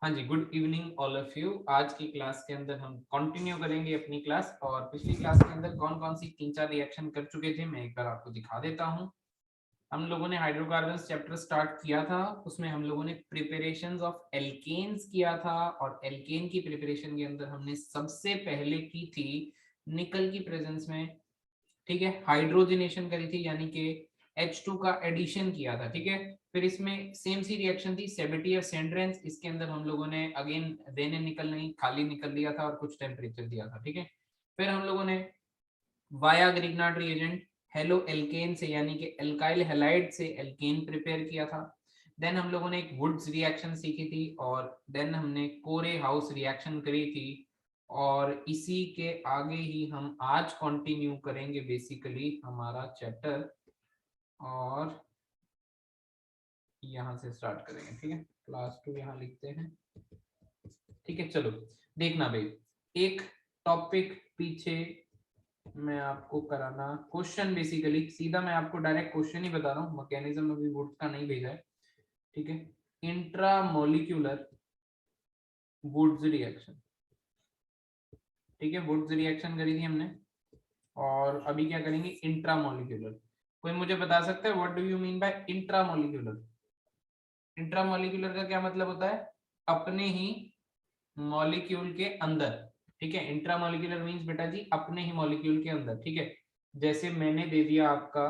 हाँ जी, good evening all of you. आज की क्लास के अंदर हम कंटिन्यू करेंगे अपनी क्लास, और पिछली क्लास के अंदर कौन कौन सी 3-4 रिएक्शन कर चुके थे मैं एक बार आपको दिखा देता हूँ। हम लोगों ने हाइड्रोकार्बन्स चैप्टर स्टार्ट किया था, उसमें हम लोगों ने प्रिपरेशंस ऑफ एल्केन्स किया था, और एल्केन की प्रिपरेशन के अंदर हमने सबसे पहले की थी निकल की प्रेजेंस में, ठीक है, हाइड्रोजनेशन करी थी, यानी कि H2 का एडिशन किया था, ठीक है। फिर इसमें सेम सी रिएक्शन थी सेबेटियर सेंड्रेंस, इसके अंदर हम लोगों ने अगेन देने निकल नहीं खाली निकल लिया था और कुछ टेम्परेचर दिया था, ठीक है। फिर हम लोगों ने via Grignard reagent halo alkane से, यानी कि एल्काइल हैलाइड से एल्केन प्रिपेयर किया था। देन हम लोगों ने एक वुड्स रिएक्शन सीखी थी, और देन हमने कोरे हाउस रिएक्शन करी थी, और इसी के आगे ही हम आज कंटिन्यू करेंगे बेसिकली हमारा चैप्टर, और यहाँ से स्टार्ट करेंगे, ठीक है। क्लास 2 यहाँ लिखते हैं, ठीक है। चलो देखना भाई, एक टॉपिक पीछे मैं आपको कराना क्वेश्चन, बेसिकली सीधा मैं आपको डायरेक्ट क्वेश्चन ही बता रहा हूँ, मैकेनिज्म अभी वुड्स का नहीं भेजा है, ठीक है। इंट्रामोलिक्यूलर वुड्स रिएक्शन, ठीक है, वुड्स रिएक्शन करी थी हमने, और अभी क्या करेंगे इंट्रामोलिक्यूलर। कोई मुझे बता सकता है what do you mean by intramolecular? Intramolecular का क्या मतलब होता है? अपने ही मॉलिक्यूल के अंदर, ठीक है। इंट्रामोलिक्यूलर मींस बेटा जी अपने ही मॉलिक्यूल के अंदर, ठीक है। जैसे मैंने दे दिया आपका,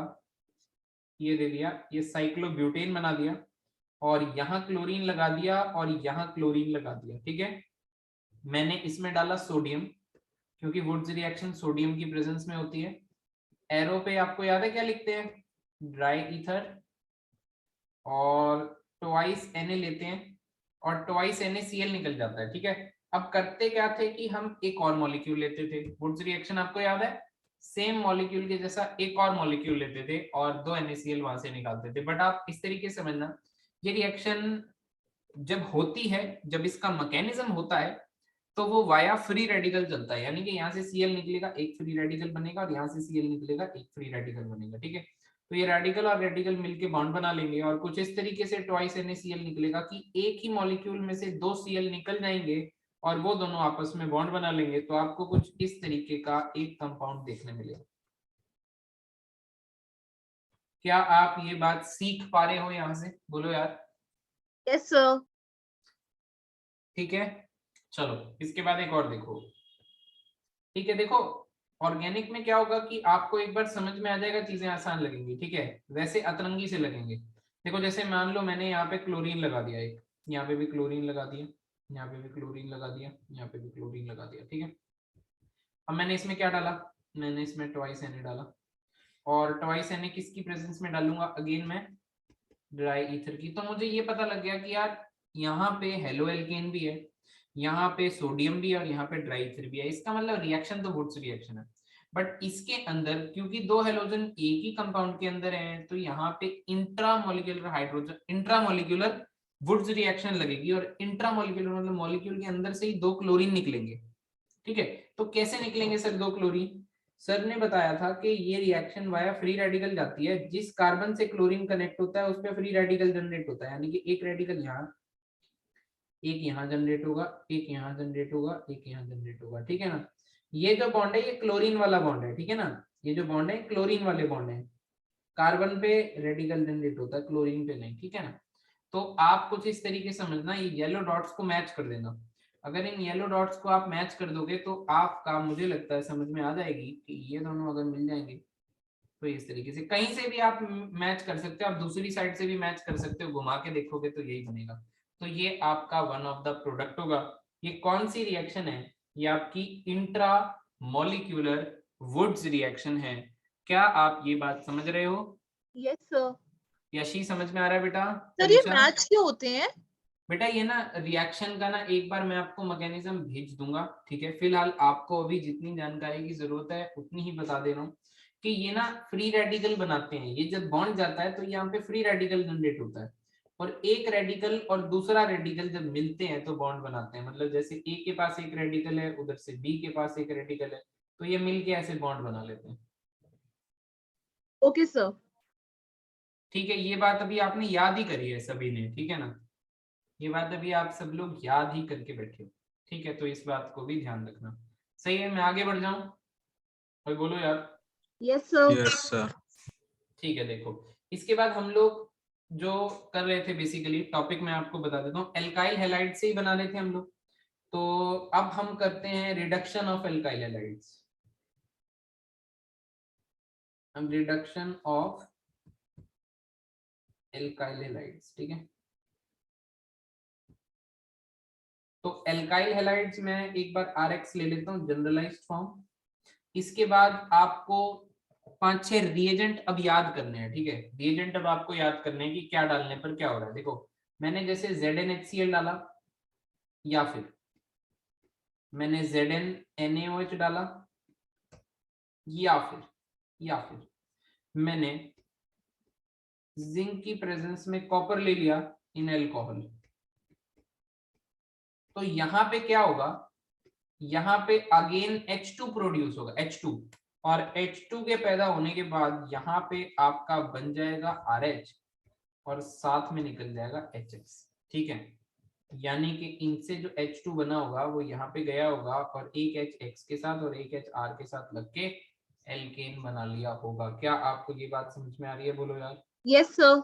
ये दे दिया, ये साइक्लोब्यूटेन बना दिया, और यहाँ क्लोरीन लगा दिया, और यहाँ क्लोरीन लगा दिया, ठीक है। मैंने इसमें डाला सोडियम, क्योंकि वुड्स रिएक्शन सोडियम की प्रेजेंस में होती है। एरो पे आपको याद है क्या लिखते हैं? ड्राई ईथर, और ट्वाइस Na लेते हैं, और ट्वाइस NaCl निकल जाता है, ठीक है। अब करते क्या थे कि हम एक और मॉलिक्यूल लेते थे, वुड्स रिएक्शन आपको याद है, सेम मॉलिक्यूल के जैसा एक और मॉलिक्यूल लेते थे और 2 NaCl वहां से निकालते थे। बट आप इस तरीके से समझना, ये रिएक्शन जब होती है, जब इसका मैकेनिज्म होता है, तो वो वाया फ्री रेडिकल चलता है, यानी कि यहाँ से Cl निकलेगा, एक फ्री रेडिकल बनेगा, और यहाँ से Cl निकलेगा, एक फ्री रेडिकल बनेगा, ठीक है। तो ये रेडिकल और रेडिकल मिलके बॉन्ड बना लेंगे, और कुछ इस तरीके से ट्वाइस NaCl निकलेगा कि एक ही मॉलिक्यूल में से 2 Cl निकल जाएंगे, और वो दोनों आपस में बॉन्ड बना लेंगे, तो आपको कुछ इस तरीके का एक कंपाउंड देखने मिलेगा। क्या आप ये बात सीख पा रहे हो यहाँ से? बोलो यार। Yes sir. ठीक है, चलो इसके बाद एक और देखो, ठीक है। देखो ऑर्गेनिक में क्या होगा कि आपको एक बार समझ में आ जाएगा, चीजें आसान लगेंगी, ठीक है, वैसे अतरंगी से लगेंगे। देखो जैसे मान लो मैंने यहाँ पे क्लोरीन लगा दिया, एक यहाँ पे भी क्लोरीन लगा दिया, यहाँ पे भी क्लोरीन लगा दिया, यहाँ पे भी क्लोरीन लगा दिया, ठीक है। अब मैंने इसमें क्या डाला? मैंने इसमें ट्वाइस Na डाला, और ट्वाइस Na किसकी प्रेजेंस में डालूंगा? अगेन मैं ड्राई ईथर की। तो मुझे ये पता लग गया कि यार यहाँ पे हेलो एल्केन भी है, यहाँ पे सोडियम भी है, और यहाँ पे ड्राई ईथर भी है। इसका मतलब रिएक्शन तो वुड्स रिएक्शन है, बट इसके अंदर क्योंकि दो हेलोजन एक ही कंपाउंड के अंदर हैं, तो यहाँ पे intramolecular hydrogen, intramolecular Wurtz reaction लगेगी, और इंट्रामोलिक्यूलर मतलब मॉलिक्यूल के अंदर से ही 2 क्लोरीन निकलेंगे, ठीक है। तो कैसे निकलेंगे सर 2 क्लोरीन? सर ने बताया था कि ये रिएक्शन वाया फ्री रेडिकल जाती है, जिस कार्बन से क्लोरीन कनेक्ट होता है उस पर फ्री रेडिकल जनरेट होता है, यानी कि एक रेडिकल यहाँ, एक यहाँ जनरेट होगा, एक यहाँ जनरेट होगा, एक यहाँ जनरेट होगा, ठीक है ना। ये जो बॉन्ड है ये क्लोरीन वाला बॉन्ड है, ठीक है ना। ये जो बॉन्ड है क्लोरीन वाले बॉन्ड है, कार्बन पे रेडिकल जनरेट होता है, क्लोरीन पे नहीं, ठीक है ना। तो आप कुछ इस तरीके से समझना, ये येलो डॉट्स को मैच कर देना। अगर इन येलो डॉट्स को आप मैच कर दोगे तो आपका मुझे लगता है समझ में आ जाएगी कि ये दोनों अगर मिल जाएंगे, तो इस तरीके से कहीं से भी आप मैच कर सकते हो, आप दूसरी साइड से भी मैच कर सकते हो, घुमा के देखोगे तो यही बनेगा। तो ये आपका वन ऑफ द प्रोडक्ट होगा। ये कौन सी रिएक्शन है? ये आपकी इंट्रा मॉलिक्यूलर वुड्स रिएक्शन है। क्या आप ये बात समझ रहे हो? Yes sir. यशी समझ में आ रहा है बेटा? सर ये तनिषा? मैच क्यों होते हैं? बेटा ये ना रिएक्शन का ना एक बार मैं आपको मैकेनिज्म भेज दूंगा, ठीक है। फिलहाल आपको अभी जितनी जानकारी की जरूरत है उतनी ही बता दे रहा हूँ कि ये ना फ्री रेडिकल बनाते हैं। ये जब बॉन्ड जाता है तो यहाँ पे फ्री रेडिकल जनरेट होता है, और एक रेडिकल और दूसरा रेडिकल जब मिलते हैं तो बॉन्ड बनाते हैं। मतलब जैसे ए के पास एक रेडिकल है, उधर से बी के पास एक रेडिकल है, तो ये मिलके ऐसे बॉन्ड बना लेते हैं, ओके सर। ठीक है। ये बात अभी आपने याद ही करी है सभी ने, ठीक है ना। ये बात अभी आप सब लोग याद ही करके बैठे हो, ठीक है, तो इस बात को भी ध्यान रखना। सही है, मैं आगे बढ़ जाऊं? कोई बोलो यार। Yes, sir. Yes sir. ठीक है, देखो इसके बाद हम लोग जो कर रहे थे, बेसिकली टॉपिक मैं आपको बता देता हूँ, एल्काइल हैलाइड से ही बना रहे थे हम लोग। तो अब हम करते हैं रिडक्शन ऑफ एल्काइल हैलाइड्स। हम रिडक्शन ऑफ एल्काइल हैलाइड्स, ठीक है। तो एल्काइल हैलाइड्स में एक बार आरएक्स ले लेता हूँ, जनरलाइज्ड फॉर्म। इसके बाद आपको 5-6 रिएजेंट अब याद करने हैं, ठीक है। रिएजेंट अब आपको याद करने हैं कि क्या डालने पर क्या हो रहा है। देखो मैंने जैसे ZnHCl डाला, या फिर मैंने ZnNaOH डाला, या फिर मैंने जिंक की प्रेजेंस में कॉपर ले लिया इन अल्कोहल। तो यहाँ पे क्या होगा, यहाँ पे अगेन H2 प्रोड्यूस होगा, H2, और H2 के पैदा होने के बाद यहाँ पे आपका बन जाएगा RH और साथ में निकल जाएगा HX, ठीक है। यानी कि इनसे जो H2 बना होगा वो यहाँ पे गया होगा और एक H X के साथ और एक H R के साथ लग के एल्केन बना लिया होगा। क्या आपको ये बात समझ में आ रही है? बोलो यार। Yes, sir.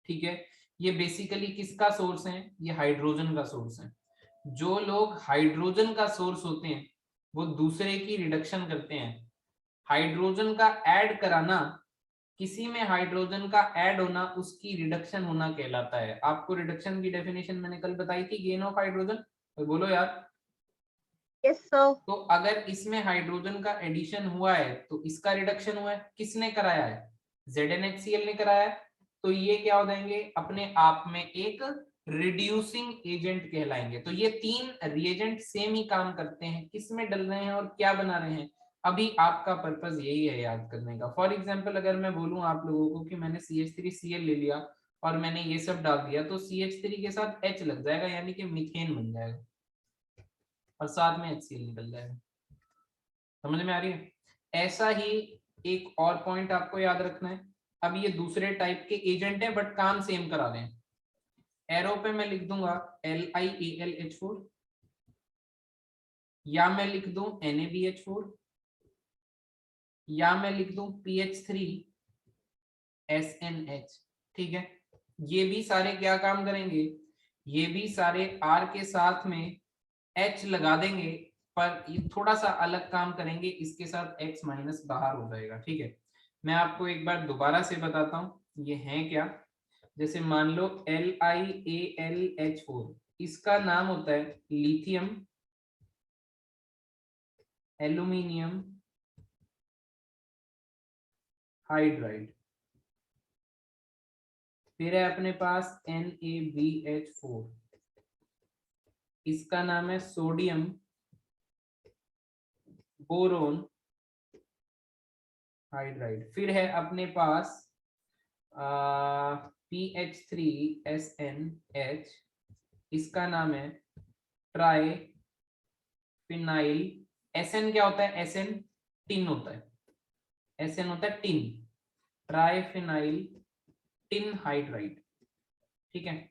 ठीक है, ये बेसिकली किसका सोर्स है? ये हाइड्रोजन का सोर्स है। जो लोग हाइड्रोजन का सोर्स होते हैं वो दूसरे की रिडक्शन करते हैं। हाइड्रोजन का ऐड कराना, किसी में हाइड्रोजन का ऐड होना, उसकी रिडक्शन होना कहलाता है। आपको रिडक्शन की डेफिनेशन मैंने कल बताई थी, गेन ऑफ हाइड्रोजन। तो बोलो यार। Yes, sir. तो अगर इसमें हाइड्रोजन का एडिशन हुआ है तो इसका रिडक्शन हुआ है, किसने कराया है? ZnHCl ने कराया है। तो ये क्या हो जाएंगे, अपने आप में एक रिड्यूसिंग एजेंट कहलाएंगे। तो ये 3 रिएजेंट सेम ही काम करते हैं, किसमें डल रहे हैं और क्या बना रहे हैं, अभी आपका पर्पस यही है याद करने का। फॉर एग्जाम्पल अगर मैं बोलूं आप लोगों को कि मैंने CH3Cl ले लिया और मैंने ये सब डाल दिया, तो CH3 के साथ H लग जाएगा, यानी कि मीथेन बन जाएगा और साथ में HCl निकल जाएगा। समझ में आ रही है? ऐसा ही एक और पॉइंट आपको याद रखना है। अब ये दूसरे टाइप के एजेंट है बट काम सेम करा रहे हैं। एरो पे मैं लिख दूंगा LiAlH4, या मैं लिख दूं NaBH4, या मैं लिख दूं PH3SNH, ठीक है। ये भी सारे क्या काम करेंगे, ये भी सारे R के साथ में H लगा देंगे, पर ये थोड़ा सा अलग काम करेंगे, इसके साथ X माइनस बाहर हो जाएगा, ठीक है। मैं आपको एक बार दोबारा से बताता हूं ये है क्या। जैसे मान लो LiAlH4, इसका नाम होता है लिथियम एल्यूमिनियम हाइड्राइड। फिर है अपने पास NaBH4, इसका नाम है सोडियम बोरोन हाइड्राइड। फिर है अपने पास PH3SNH, इसका नाम है ट्राई फिनाइल। SN क्या होता है? SN टिन होता है, SN होता है tin, try phenyl tin hydride, ठीक है।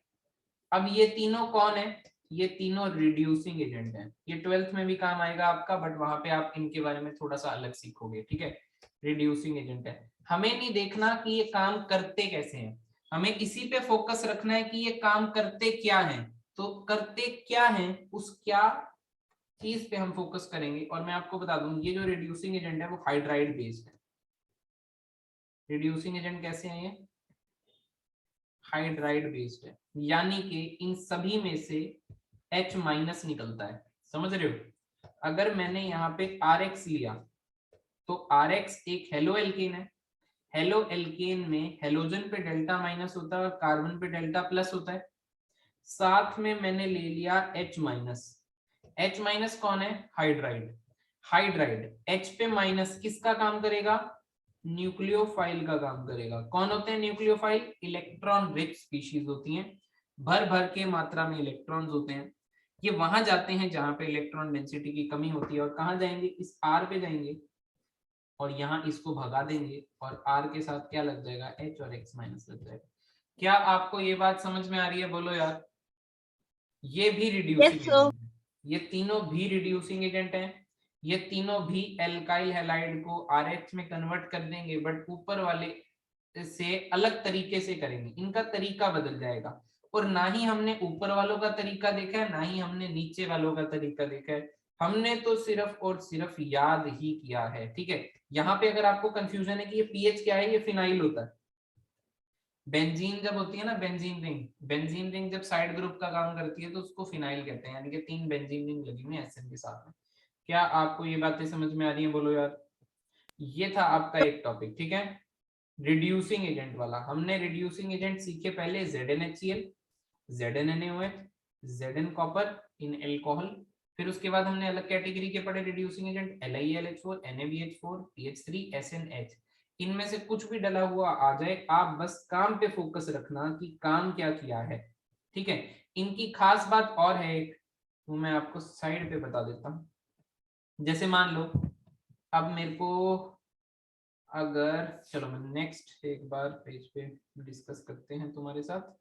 अब ये तीनों कौन है? ये तीनों रिड्यूसिंग एजेंट हैं। ये 12th में भी काम आएगा आपका, बट वहां पे आप इनके बारे में थोड़ा सा अलग सीखोगे, ठीक है। रिड्यूसिंग एजेंट है। हमें नहीं देखना कि ये काम करते कैसे हैं, हमें इसी पे फोकस रखना है कि ये काम करते क्या हैं। तो करते क्या हैं उस क्या चीज पे हम फोकस करेंगे। और मैं आपको बता दूं ये जो रिड्यूसिंग एजेंट है वो हाइड्राइड बेस्ड है। रिड्यूसिंग एजेंट कैसे हैं? ये हाइड्राइड बेस्ड है, यानी कि इन सभी में से H माइनस निकलता है। समझ रहे हो? अगर मैंने यहाँ पे RX लिया तो RX एक हेलो एल्केन है। हेलो एल्केन में हेलोजन पे डेल्टा माइनस होता है और कार्बन पे डेल्टा प्लस होता है। साथ में मैंने ले लिया H माइनस। H माइनस कौन है? हाइड्राइड। हाइड्राइड H पे माइनस किसका काम करेगा? न्यूक्लियोफाइल का काम करेगा। कौन होते हैं न्यूक्लियोफाइल? इलेक्ट्रॉन रिच स्पीशीज होती हैं, भर भर के मात्रा में इलेक्ट्रॉन्स होते हैं। ये वहां जाते हैं जहां पे इलेक्ट्रॉन डेंसिटी की कमी होती है, और कहां जाएंगे? इस R पे जाएंगे और यहाँ इसको भगा देंगे और R के साथ क्या लग जाएगा? H और X माइनस लग जाएगा। क्या आपको ये बात समझ में आ रही है? बोलो यार। ये भी Yes, रिड्यूसिंग sir. एजेंट है, ये तीनों भी रिड्यूसिंग एजेंट हैं। ये तीनों भी एल्काइल हैलाइड को RH में कन्वर्ट कर देंगे, बट ऊपर वाले से अलग तरीके से करेंगे, इनका तरीका बदल जाएगा। और ना ही हमने ऊपर वालों का तरीका देखा है, ना ही हमने नीचे वालों का तरीका देखा है, हमने तो सिर्फ और सिर्फ याद ही किया है। ठीक है, यहाँ पे अगर आपको कंफ्यूजन है कि ये पीएच क्या है, ये फिनाइल होता है। बेंजीन जब होती है ना, बेंजीन रिंग जब साइड ग्रुप का काम करती है तो उसको फिनाइल कहते हैं, यानी कि 3 बेंजीन रिंग लगी हुई है एसएन के साथ में। क्या आपको ये बातें समझ में आ रही हैं? बोलो यार। ये था आपका एक टॉपिक, ठीक है, रिड्यूसिंग एजेंट वाला। हमने रिड्यूसिंग एजेंट सीखे पहले ZnHCl, ZnNaOH, Zn copper in alcohol. फिर उसके बाद हमने अलग कैटेगरी के पढ़े reducing agent, LiAlH4, NaBH4, PH3, SnH। इनमें से कुछ भी डला हुआ आ जाए, आप बस काम पे फोकस रखना कि काम क्या किया है। ठीक है, इनकी खास बात और है एक, वो मैं आपको साइड पे बता देता हूँ। जैसे मान लो अब मेरे को, अगर चलो मैं नेक्स्ट एक बार पेज पे डिस्कस करते हैं तुम्हारे साथ।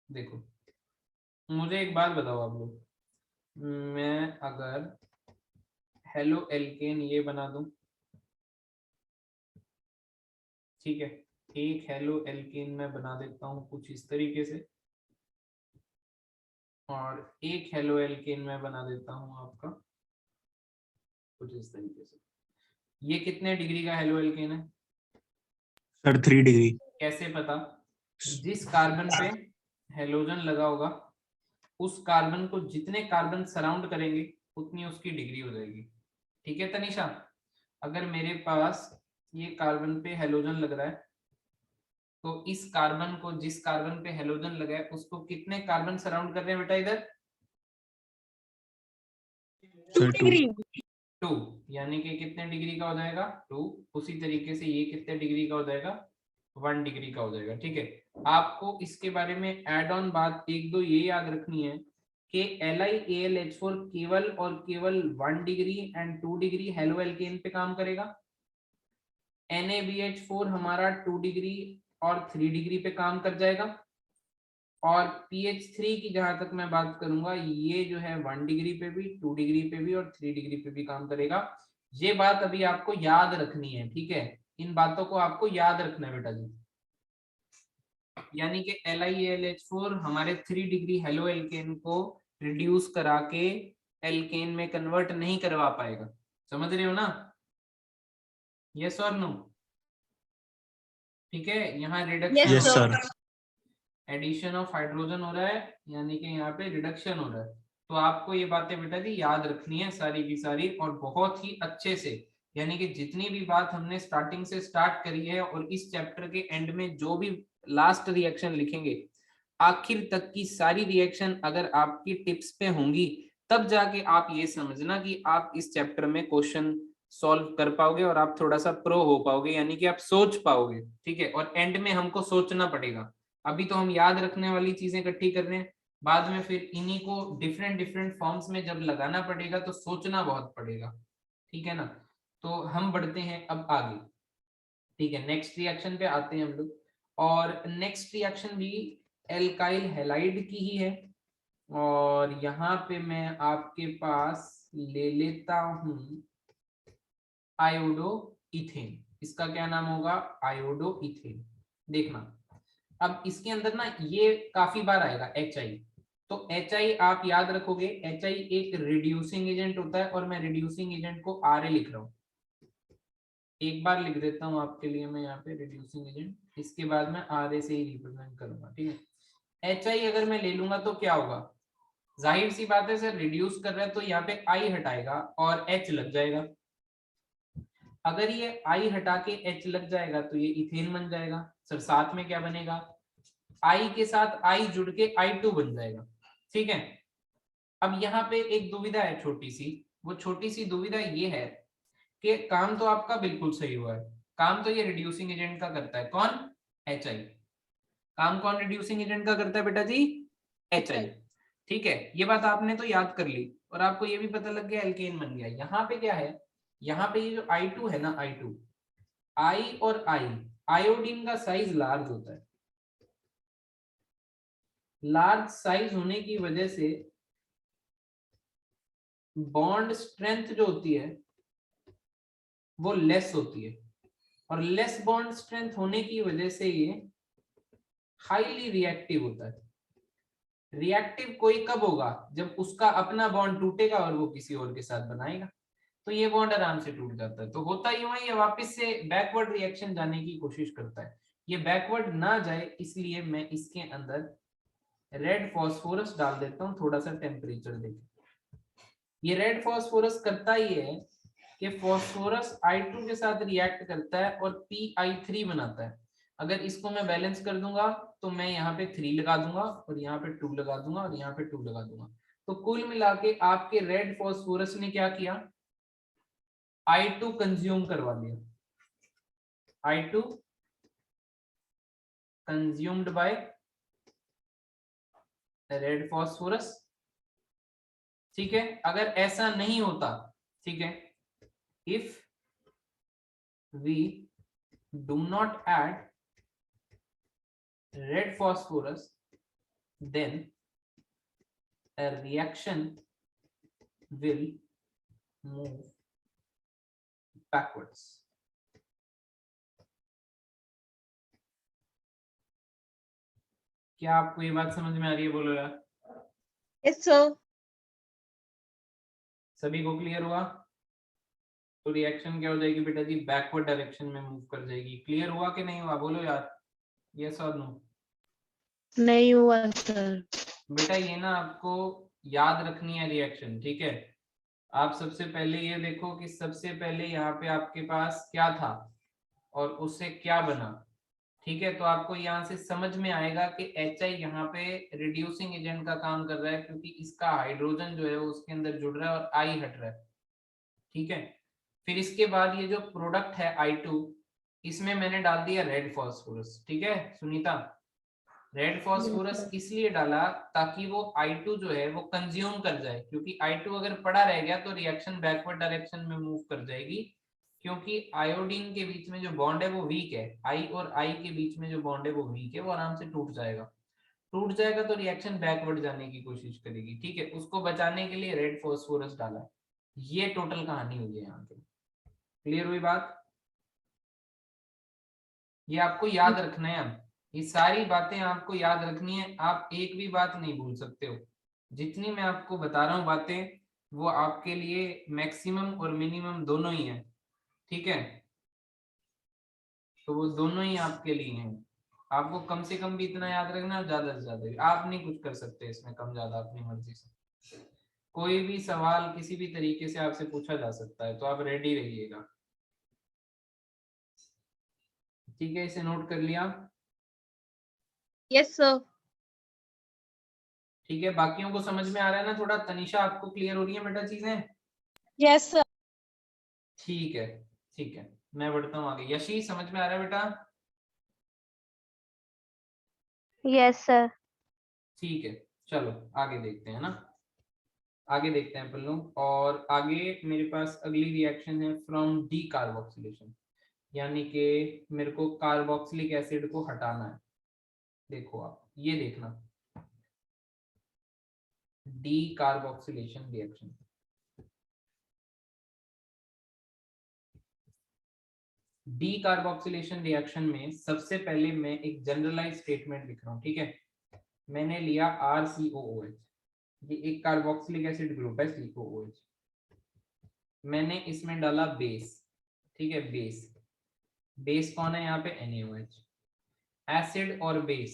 देखो मुझे एक बात बताओ आप लोग, मैं अगर हेलो एल्केन ये बना दूं, ठीक है, एक हेलो एल्केन मैं बना देता हूं कुछ इस तरीके से, और एक हेलो एल्केन मैं बना देता हूं आपका कुछ इस तरीके से। ये कितने डिग्री का हेलो एल्केन है सर 3 डिग्री। कैसे पता? जिस कार्बन पे हेलोजन लगा होगा उस कार्बन को जितने कार्बन सराउंड करेंगे उतनी उसकी डिग्री हो जाएगी। ठीक है तनिषा, अगर मेरे पास ये कार्बन पे हेलोजन लग रहा है तो इस कार्बन को, जिस कार्बन पे हेलोजन लगा है उसको कितने कार्बन सराउंड कर रहे हैं बेटा इधर? 2 degree. 2, यानी कि कितने डिग्री का हो जाएगा? 2। उसी तरीके से ये कितने डिग्री का हो जाएगा? 1 डिग्री का हो जाएगा। ठीक है, आपको इसके बारे में एड ऑन बात एक दो ये याद रखनी है कि LiAlH4 केवल और केवल 1 degree and 2 degree halo alkane पे काम करेगा। NaBH4 हमारा 2 डिग्री और 3 डिग्री पे काम कर जाएगा। और PH3 की जहां तक मैं बात करूंगा, ये जो है 1 डिग्री पे भी, 2 डिग्री पे भी और 3 डिग्री पे भी काम करेगा। ये बात अभी आपको याद रखनी है, ठीक है, इन बातों को आपको याद रखना है बेटा जी। यानी कि LiAlH4 हमारे 3 डिग्री हेलो एल्केन को रिड्यूस करा के एल्केन में कन्वर्ट नहीं करवा पाएगा। समझ रहे हो ना? यस और नो? ठीक है, यहाँ reduction Yes, yes sir. Sir. Addition of hydrogen हो रहा है, यानी कि यहाँ पे रिडक्शन हो रहा है। तो आपको ये बातें बेटा जी याद रखनी है सारी की सारी, और बहुत ही अच्छे से। यानी कि जितनी भी बात हमने स्टार्टिंग से स्टार्ट करी है और इस चैप्टर के एंड में जो भी लास्ट रिएक्शन लिखेंगे, आखिर तक की सारी रिएक्शन अगर आपकी टिप्स पे होंगी तब जाके आप ये समझना कि आप इस चैप्टर में क्वेश्चन सॉल्व कर पाओगे और आप थोड़ा सा प्रो हो पाओगे, यानी कि आप सोच पाओगे। ठीक है, और एंड में हमको सोचना पड़ेगा। अभी तो हम याद रखने वाली चीजें इकट्ठी कर रहे हैं, बाद में फिर इन्हीं को डिफरेंट डिफरेंट फॉर्म्स में जब लगाना पड़ेगा तो सोचना बहुत पड़ेगा। ठीक है ना? तो हम बढ़ते हैं अब आगे। ठीक है, नेक्स्ट रिएक्शन पे आते हैं हम लोग, और नेक्स्ट रिएक्शन भी एल्काइल हैलाइड की ही है। और यहाँ पे मैं आपके पास ले लेता हूं आयोडो इथेन। इसका क्या नाम होगा? Iodo ethane. देखना, अब इसके अंदर ना ये काफी बार आएगा HI। तो HI आप याद रखोगे, HI एक रिड्यूसिंग एजेंट होता है, और मैं रिड्यूसिंग एजेंट को RA लिख रहा हूँ। एक बार लिख देता हूँ आपके लिए मैं यहाँ पे रिड्यूसिंग एजेंट, इसके बाद मैं RA से ही रिप्रेजेंट करूंगा। ठीक है, HI अगर मैं ले लूंगा तो क्या होगा? जाहिर सी बात है सर, रिड्यूस कर रहा है तो यहाँ पे I हटाएगा और H लग जाएगा। अगर ये I हटा के H लग जाएगा तो ये इथेन बन जाएगा। सर साथ में क्या बनेगा? I के साथ I जुड़ के I2 बन जाएगा। ठीक है, अब यहाँ पे एक दुविधा है छोटी सी, वो छोटी सी दुविधा ये है कि काम तो आपका बिल्कुल सही हुआ है, काम तो ये रिड्यूसिंग एजेंट का करता है। कौन? HI। काम कौन रिड्यूसिंग एजेंट का करता है बेटा जी? HI। ठीक है, ये बात आपने तो याद कर ली, और आपको ये भी पता लग गया एल्केन बन गया। यहाँ पे क्या है? यहाँ पे ये जो I2 है ना, I2, I और I आयोडीन का साइज लार्ज होता है। लार्ज साइज होने की वजह से बॉन्ड स्ट्रेंथ जो होती है वो लेस होती है, और लेस बॉन्ड स्ट्रेंथ होने की वजह से ये हाईली रिएक्टिव होता है। रिएक्टिव कोई कब होगा? जब उसका अपना बॉन्ड टूटेगा और वो किसी और के साथ बनाएगा, तो ये बॉन्ड आराम से टूट जाता है। तो होता यूं है, ये वापस से बैकवर्ड रिएक्शन जाने की कोशिश करता है। ये बैकवर्ड ना जाए इसलिए मैं इसके अंदर रेड फास्फोरस डाल देता हूँ, थोड़ा सा टेम्परेचर देके। ये रेड फास्फोरस करता ये है कि फास्फोरस I2 के साथ रिएक्ट करता है और PI3 बनाता है। अगर इसको मैं बैलेंस कर दूंगा तो मैं यहाँ पे 3 लगा दूंगा और यहाँ पे 2 लगा दूंगा और यहाँ पे 2 लगा दूंगा, तो कुल मिला के आपके रेड फास्फोरस ने क्या किया? I2 कंज्यूम करवा लिया। I2 consumed by red phosphorus. ठीक है, अगर ऐसा नहीं होता, ठीक है, if we do not add red phosphorus, then a reaction will move backwards. क्या आपको ये बात समझ में आ रही है? बोलो यार। Yes, sir. सभी को क्लियर हुआ? तो रिएक्शन क्या हो जाएगी बेटा जी? बैकवर्ड डायरेक्शन में मूव कर जाएगी। क्लियर हुआ कि नहीं हुआ? बोलो यार, यस और नो। नहीं हुआ सर। बेटा ये ना आपको याद रखनी है रिएक्शन, ठीक है। आप सबसे पहले ये देखो कि सबसे पहले यहाँ पे आपके पास क्या था और उससे क्या बना, ठीक है। तो आपको यहाँ से समझ में आएगा कि HI यहाँ पे रिड्यूसिंग एजेंट का काम कर रहा है, क्योंकि इसका हाइड्रोजन जो है वो उसके अंदर जुड़ रहा है और I हट रहा है, ठीक है। फिर इसके बाद ये जो प्रोडक्ट है I2, इसमें मैंने डाल दिया रेड फास्फोरस, ठीक है सुनीता। रेड फास्फोरस इसलिए डाला ताकि वो I2 जो है वो कंज्यूम कर जाए, क्योंकि I2 अगर पड़ा रह गया तो रिएक्शन बैकवर्ड डायरेक्शन में मूव कर जाएगी, क्योंकि आयोडीन के बीच में जो बॉन्ड है वो वीक है। I और I के बीच में जो बॉन्ड है वो वीक है, वो आराम से टूट जाएगा। टूट जाएगा तो रिएक्शन बैकवर्ड जाने की कोशिश करेगी, ठीक है। उसको बचाने के लिए रेड फास्फोरस डाला। ये टोटल कहानी हुई है यहाँ पे। क्लियर हुई बात? ये आपको याद रखना है। अब ये सारी बातें आपको याद रखनी है, आप एक भी बात नहीं भूल सकते हो। जितनी मैं आपको बता रहा हूँ बातें, वो आपके लिए मैक्सिमम और मिनिमम दोनों ही है, ठीक है। तो वो दोनों ही आपके लिए हैं। आपको कम से कम भी इतना याद रखना है, ज्यादा से ज्यादा भी। आप नहीं कुछ कर सकते इसमें कम ज्यादा अपनी मर्जी से। कोई भी सवाल किसी भी तरीके से आपसे पूछा जा सकता है, तो आप रेडी रहिएगा, ठीक है। इसे नोट कर लिया? Yes, sir. ठीक है, बाकियों को समझ में आ रहा है ना? थोड़ा तनिषा आपको क्लियर हो रही है बेटा चीजें? Yes, sir. ठीक है, ठीक है, मैं बढ़ता हूँ आगे। यशी समझ में आ रहा है बेटा? Yes, sir. ठीक है, चलो आगे देखते हैं ना। आगे देखते हैं अपन लोग। और आगे मेरे पास अगली रिएक्शन है फ्रॉम डी कार्बोक्सिलेशन, यानी कि मेरे को कार्बोक्सिलिक एसिड को हटाना है। देखो आप ये देखना, D carboxylation reaction. D carboxylation reaction में सबसे पहले मैं एक जनरलाइज स्टेटमेंट लिख रहा हूँ, ठीक है। मैंने लिया RCOOH, ये एक कार्बोक्सिलिक एसिड ग्रुप है COOH। मैंने इसमें डाला बेस, ठीक है। बेस, बेस कौन है यहाँ पे? NaOH। एसिड और बेस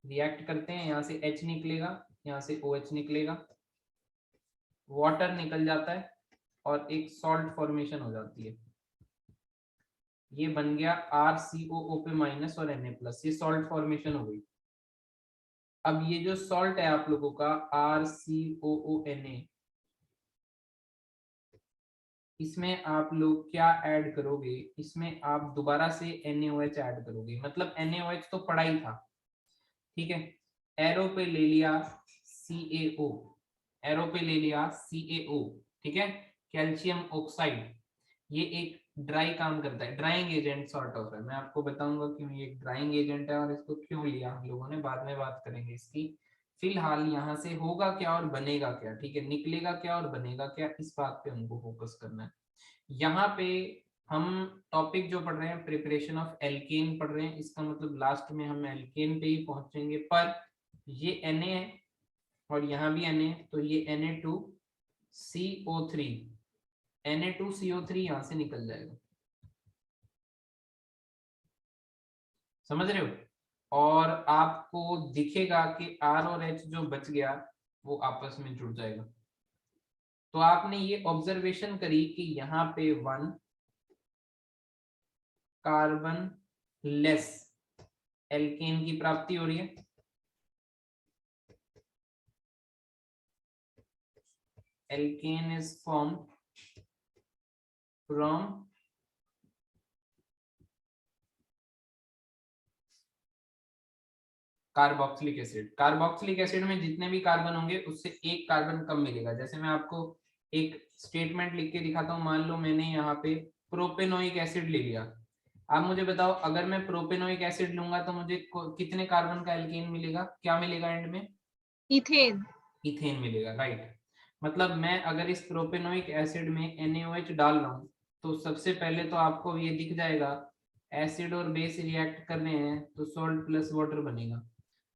रिएक्ट करते हैं, यहाँ से H निकलेगा, यहाँ से OH निकलेगा, वाटर निकल जाता है और एक सॉल्ट फॉर्मेशन हो जाती है। ये बन गया RCOO पे माइनस और Na प्लस, ये सॉल्ट फॉर्मेशन हो गई। अब ये जो सॉल्ट है आप लोगों का RCOONA, इसमें आप लोग क्या ऐड करोगे? इसमें आप दोबारा से NaOH ऐड करोगे, मतलब NaOH तो पड़ा ही था, ठीक है। एरो पे ले लिया CaO, एरो पे ले लिया CaO, ठीक है, कैल्शियम ऑक्साइड। ये एक ड्राई काम करता है, ड्राइंग एजेंट सॉर्ट ऑफ है। मैं आपको बताऊंगा क्यों ये ड्राइंग एजेंट है और इसको क्यों लिया हम लोगों ने, बाद में बात करेंगे इसकी। फिलहाल यहाँ से होगा क्या और बनेगा क्या, ठीक है, निकलेगा क्या और बनेगा क्या, इस बात पे हमको फोकस करना है। यहाँ पे हम टॉपिक जो पढ़ रहे हैं प्रिपरेशन ऑफ एल्केन पढ़ रहे हैं, इसका मतलब लास्ट में हम एल्केन पे ही पहुंचेंगे। पर ये Na है और यहाँ भी Na है, तो ये Na2CO3 Na2CO3 यहाँ से निकल जाएगा, समझ रहे हो। और आपको दिखेगा कि R और H जो बच गया वो आपस में जुड़ जाएगा। तो आपने ये ऑब्जर्वेशन करी कि यहाँ पे 1 कार्बन लेस एल्केन की प्राप्ति हो रही है। Alkane is formed from carboxylic acid. Carboxylic acid में जितने भी कार्बन होंगे उससे एक कार्बन कम मिलेगा। जैसे मैं आपको एक स्टेटमेंट लिख के दिखाता हूँ, मान लो मैंने यहाँ पे प्रोपेनोइक एसिड ले लिया। आप मुझे बताओ अगर मैं प्रोपेनोइक एसिड लूंगा तो मुझे कितने कार्बन का एल्केन मिलेगा, क्या मिलेगा एंड में? इथेन। इथेन मिलेगा, राइट। मतलब मैं अगर इस प्रोपेनोइक एसिड में NaOH डाल रहा हूँ तो सबसे पहले तो आपको ये दिख जाएगा एसिड और बेस रिएक्ट कर रहे हैं तो सॉल्ट प्लस वाटर बनेगा।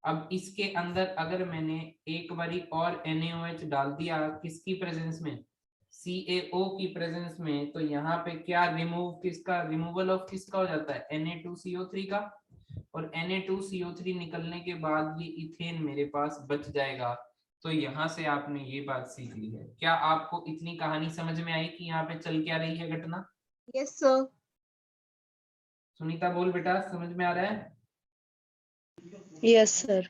अब इसके अंदर अगर मैंने एक बारी और NaOH डाल दिया किसकी प्रेजेंस में, CaO की प्रेजेंस में, तो यहाँ पे क्या रिमूवल ऑफ किसका हो जाता है, Na2CO3 का। और Na2CO3 निकलने के बाद ये इथेन मेरे पास बच जाएगा। तो यहाँ से आपने ये बात सीख ली है। क्या आपको इतनी कहानी समझ में आई कि यहाँ पे चल क्या रही है घटना? Yes sir. सुनीता बोल बेटा, समझ में आ रहा है? Yes sir.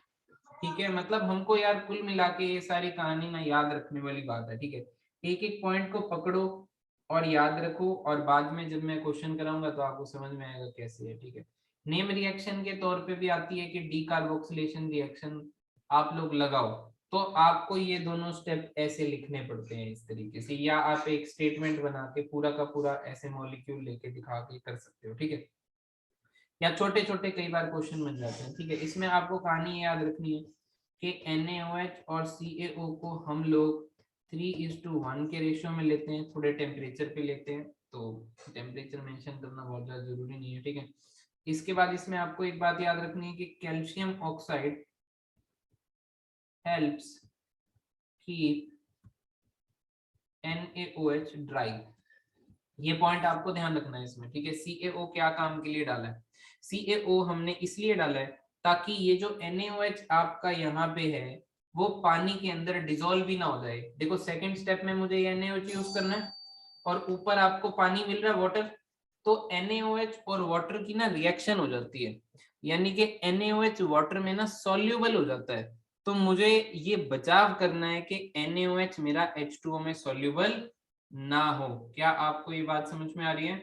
ठीक है, मतलब हमको यार कुल मिला के ये सारी कहानी ना याद रखने वाली बात है, ठीक है। एक एक पॉइंट को पकड़ो और याद रखो, और बाद में जब मैं क्वेश्चन कराऊंगा तो आपको समझ में आएगा कैसे है, ठीक है। नेम रिएक्शन के तौर पे भी आती है कि डीकार्बोक्सिलेशन रिएक्शन आप लोग लगाओ, तो आपको ये दोनों स्टेप ऐसे लिखने पड़ते हैं इस तरीके से, या आप एक स्टेटमेंट बना के पूरा का पूरा ऐसे मॉलिक्यूल लेके दिखा के कर सकते हो, ठीक है। या छोटे छोटे कई बार क्वेश्चन बन जाते हैं, ठीक है। इसमें आपको कहानी याद रखनी है कि NaOH और CaO को हम लोग 3:1 के रेशियो में लेते हैं, थोड़े टेम्परेचर पे लेते हैं, तो टेम्परेचर मेंशन करना बहुत ज्यादा जरूरी नहीं है, ठीक है। इसके बाद इसमें आपको एक बात याद रखनी है कि calcium oxide helps keep NaOH dry. ये पॉइंट आपको ध्यान रखना है इसमें, ठीक है। CaO क्या काम के लिए डाला है, CaO हमने इसलिए डाला है ताकि ये जो NaOH आपका यहाँ पे है वो पानी के अंदर डिजोल्व भी ना हो जाए। देखो सेकंड स्टेप में मुझे ये NaOH यूज करना है और ऊपर आपको पानी मिल रहा है वाटर, तो NaOH और वाटर की ना रिएक्शन हो जाती है, यानी कि NaOH वाटर में ना सॉल्यूबल हो जाता है। तो मुझे ये बचाव करना है कि NaOH मेरा H2O में सॉल्यूबल ना हो। क्या आपको ये बात समझ में आ रही है?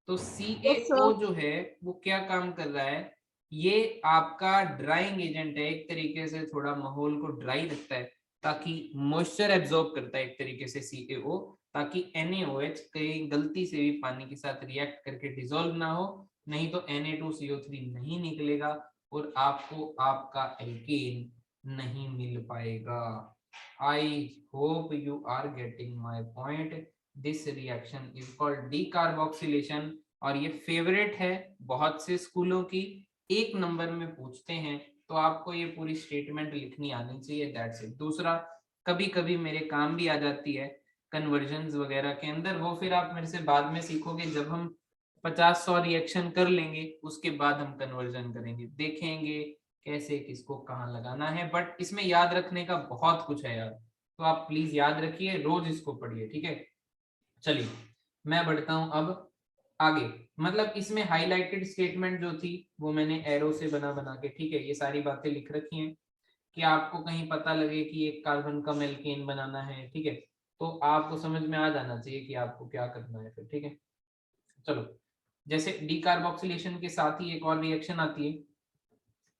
तो CaO जो है वो क्या काम कर रहा है, ये आपका ड्राइंग एजेंट है, एक तरीके से थोड़ा माहौल को ड्राई रखता है ताकि मॉइस्चर एब्जॉर्ब करता है एक तरीके से CaO, ताकि NaOH कहीं गलती से भी पानी के साथ रिएक्ट करके डिसॉल्व ना हो, नहीं तो Na2CO3 नहीं निकलेगा और आपको आपका एल्केन नहीं मिल पाएगा। I hope you are getting my point. This reaction is called decarboxylation और ये फेवरेट है बहुत से स्कूलों की, एक नंबर में पूछते हैं, तो आपको ये पूरी स्टेटमेंट लिखनी आनी चाहिए, दैट्स इट। दूसरा, कभी कभी मेरे काम भी आ जाती है कन्वर्जन्स वगैरह के अंदर, वो फिर आप मेरे से बाद में सीखोगे, जब हम 50-100 रिएक्शन कर लेंगे उसके बाद हम कन्वर्जन करेंगे, देखेंगे कैसे किसको कहाँ लगाना है। बट इसमें याद रखने का बहुत कुछ है यार, तो आप प्लीज याद रखिए, रोज इसको पढ़िए, ठीक है। चलिए मैं बढ़ता हूं अब आगे। मतलब इसमें हाईलाइटेड स्टेटमेंट जो थी वो मैंने एरो से बना बना के, ठीक है, ये सारी बातें लिख रखी हैं कि आपको कहीं पता लगे कि एक कार्बन कम एल्केन बनाना है, ठीक है, तो आपको समझ में आ जाना चाहिए कि आपको क्या करना है फिर, ठीक है। चलो, जैसे डीकार्बोक्सिलेशन के साथ ही एक और रिएक्शन आती है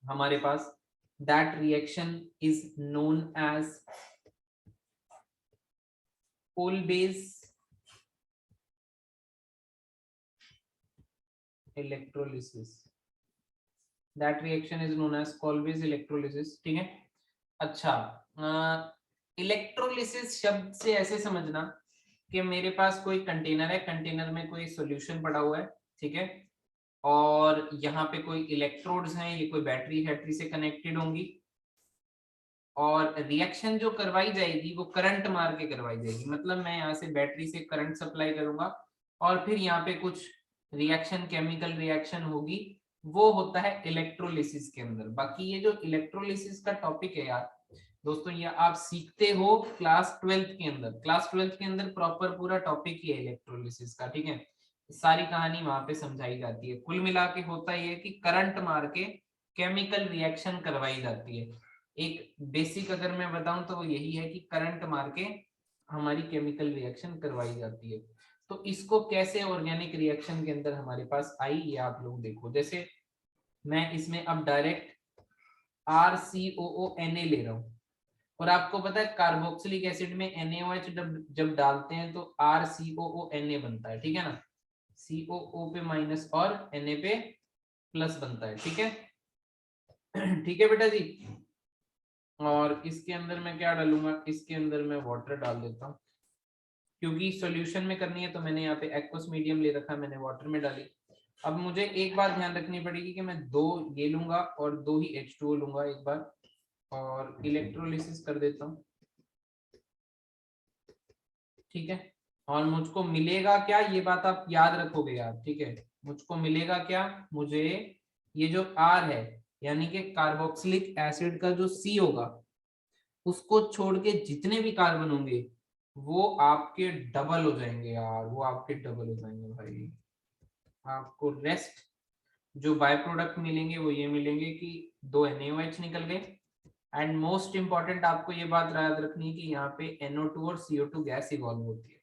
हमारे पास, that reaction is known as pole base electrolysis. That reaction is known as Colby's electrolysis. ठीक है. अच्छा, इलेक्ट्रोलिसिस शब्द से ऐसे समझना कि मेरे पास कोई कंटेनर है, कंटेनर में कोई सॉल्यूशन पड़ा हुआ है, ठीक है, और यहाँ पे कोई इलेक्ट्रोड्स हैं, ये कोई बैटरी से कनेक्टेड होंगी, और रिएक्शन जो करवाई जाएगी वो करंट मार के करवाई जाएगी. मतलब मैं यहाँ से बैटरी से करंट सप्लाई करूंगा और फिर यहाँ पे कुछ रिएक्शन, केमिकल रिएक्शन होगी, वो होता है इलेक्ट्रोलिसिस के अंदर. बाकी ये जो इलेक्ट्रोलिसिस का टॉपिक है यार दोस्तों, ये आप सीखते हो क्लास 12th के अंदर. क्लास 12th के अंदर प्रॉपर पूरा टॉपिक ही है इलेक्ट्रोलिसिस का, ठीक है. सारी कहानी वहां पे समझाई जाती है. कुल मिला के होता है कि करंट मार के केमिकल रिएक्शन करवाई जाती है. एक बेसिक अगर मैं बताऊं तो वो यही है कि करंट मार के हमारी केमिकल रिएक्शन करवाई जाती है. तो इसको कैसे ऑर्गेनिक रिएक्शन के अंदर हमारे पास आई, ये आप लोग देखो. जैसे मैं इसमें अब डायरेक्ट RCOONA ले रहा हूं, और आपको पता है कार्बोक्सिलिक एसिड में NaOH जब डालते हैं तो RCOONA बनता है, ठीक है ना. COO पे माइनस और Na पे प्लस बनता है, ठीक है. ठीक है बेटा जी. और इसके अंदर मैं क्या डालूंगा, इसके अंदर मैं वाटर डाल देता हूँ, क्योंकि सॉल्यूशन में करनी है तो मैंने यहाँ पे एक्वस मीडियम ले रखा, मैंने वाटर में डाली. अब मुझे एक बात ध्यान रखनी पड़ेगी कि मैं 2 ये लूंगा और 2 ही H2O लूंगा एक बार, और इलेक्ट्रोलिसिस कर देता हूँ, ठीक है. और मुझको मिलेगा क्या, ये बात आप याद रखोगे यार, ठीक है. मुझको मिलेगा क्या, मुझे ये जो R है यानी कि कार्बोक्सिलिक एसिड का जो C होगा, उसको छोड़ के जितने भी कार्बन होंगे वो आपके डबल हो जाएंगे यार, वो आपके डबल हो जाएंगे भाई. आपको रेस्ट जो बाय प्रोडक्ट मिलेंगे वो ये मिलेंगे कि 2 NaOH निकल गए. एंड मोस्ट इंपॉर्टेंट आपको ये बात याद रखनी है कि यहाँ पे NO2 और CO2 गैस इवॉल्व होती है,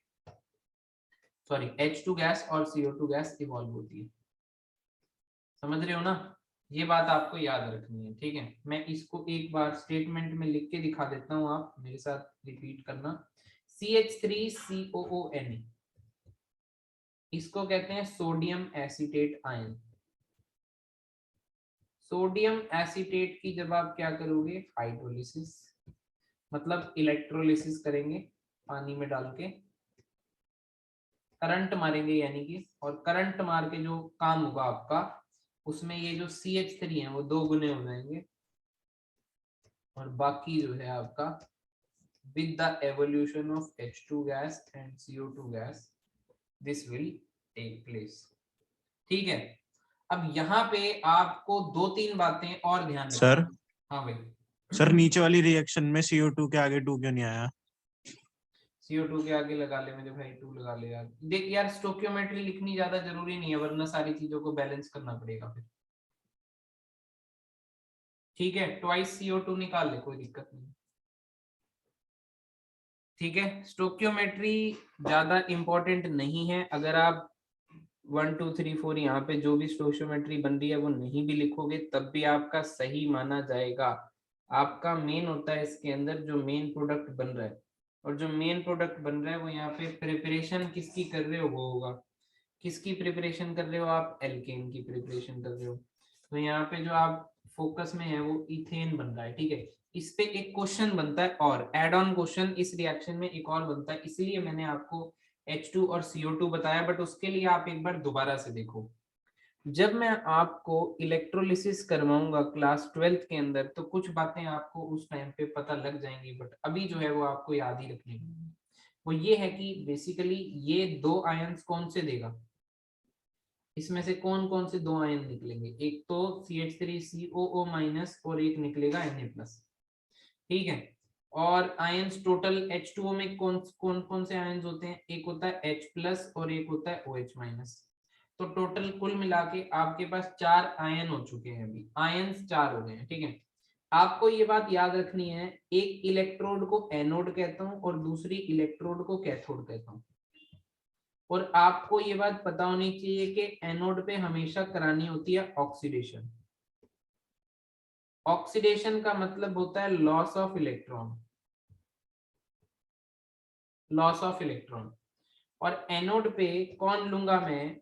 सॉरी H2 गैस और CO2 गैस इवॉल्व होती है. समझ रहे हो ना, ये बात आपको याद रखनी है, ठीक है. मैं इसको एक बार स्टेटमेंट में लिख के दिखा देता हूँ, आप मेरे साथ रिपीट करना. CH3COONA, इसको कहते हैं sodium acetate ion. Sodium acetate की जब आप क्या करोगे, हाइड्रोलिसिस, मतलब इलेक्ट्रोलिसिस करेंगे पानी में डाल के, करंट मारेंगे यानी कि, और करंट मार के जो काम होगा आपका, उसमें ये जो CH3 है वो 2 गुने हो जाएंगे, और बाकी जो है आपका with the evolution of H2 gas and CO2 gas this will take place. ठीक है. अब यहाँ पे आपको 2-3 बातें और ध्यान रखनी. सर. हाँ भाई. सर नीचे वाली रिएक्शन में CO2 के आगे 2 क्यों नहीं आया? CO2 के आगे लगा ले मेरे भाई, 2 लगा ले यार. देख यार, स्टोकियोमेट्री लिखनी ज्यादा जरूरी नहीं है, वरना सारी चीजों को बैलेंस करना पड़ेगा फिर. ठीक है, ट्वाइस CO2 निकाल ले, कोई दिक्कत नहीं. ठीक है, स्टोकियोमेट्री ज्यादा इंपॉर्टेंट नहीं है. अगर आप 1 2 3 4 यहाँ पे जो भी स्टोकियोमेट्री बन रही है वो नहीं भी लिखोगे तब भी आपका सही माना जाएगा. आपका मेन होता है इसके अंदर जो मेन प्रोडक्ट बन रहा है, और जो मेन प्रोडक्ट बन रहा है वो यहाँ पे प्रिपरेशन किसकी कर रहे हो वो होगा. किसकी प्रिपरेशन कर रहे हो आप, एल्केन की प्रिपरेशन कर रहे हो. तो यहाँ पे जो आप फोकस में है वो इथेन बन रहा है, ठीक है. इस पे एक क्वेश्चन बनता है और एड ऑन क्वेश्चन इस रिएक्शन में एक और बनता है, इसलिए मैंने आपको H2 और CO2 बताया, बट उसके लिए आप एक बार दोबारा से देखो. जब मैं आपको इलेक्ट्रोलिसिस करवाऊंगा क्लास 12th के अंदर तो कुछ बातें आपको उस टाइम पे पता लग जाएंगी, बट अभी जो है वो आपको याद ही रखनी है. वो ये है कि बेसिकली ये 2 आयंस कौन से देगा, इसमें से कौन कौन से 2 आयन निकलेंगे. एक तो CH3COO- और एक निकलेगा Na+, ठीक है. और आयंस टोटल H2O में कौन कौन कौन से आयंस होते हैं, एक होता है H+ और एक होता है OH-. तो टोटल कुल मिला के आपके पास 4 आयन हो चुके हैं, अभी आयंस 4 हो गए हैं, ठीक है. आपको ये बात याद रखनी है, एक इलेक्ट्रोड को एनोड कहता हूं और दूसरी इलेक्ट्रोड को कैथोड कहता हूं. और आपको ये बात पता होनी चाहिए कि एनोड पे हमेशा करानी होती है ऑक्सीडेशन. ऑक्सीडेशन का मतलब होता है loss of electron, loss of electron. और एनोड पे कौन लूंगा मैं,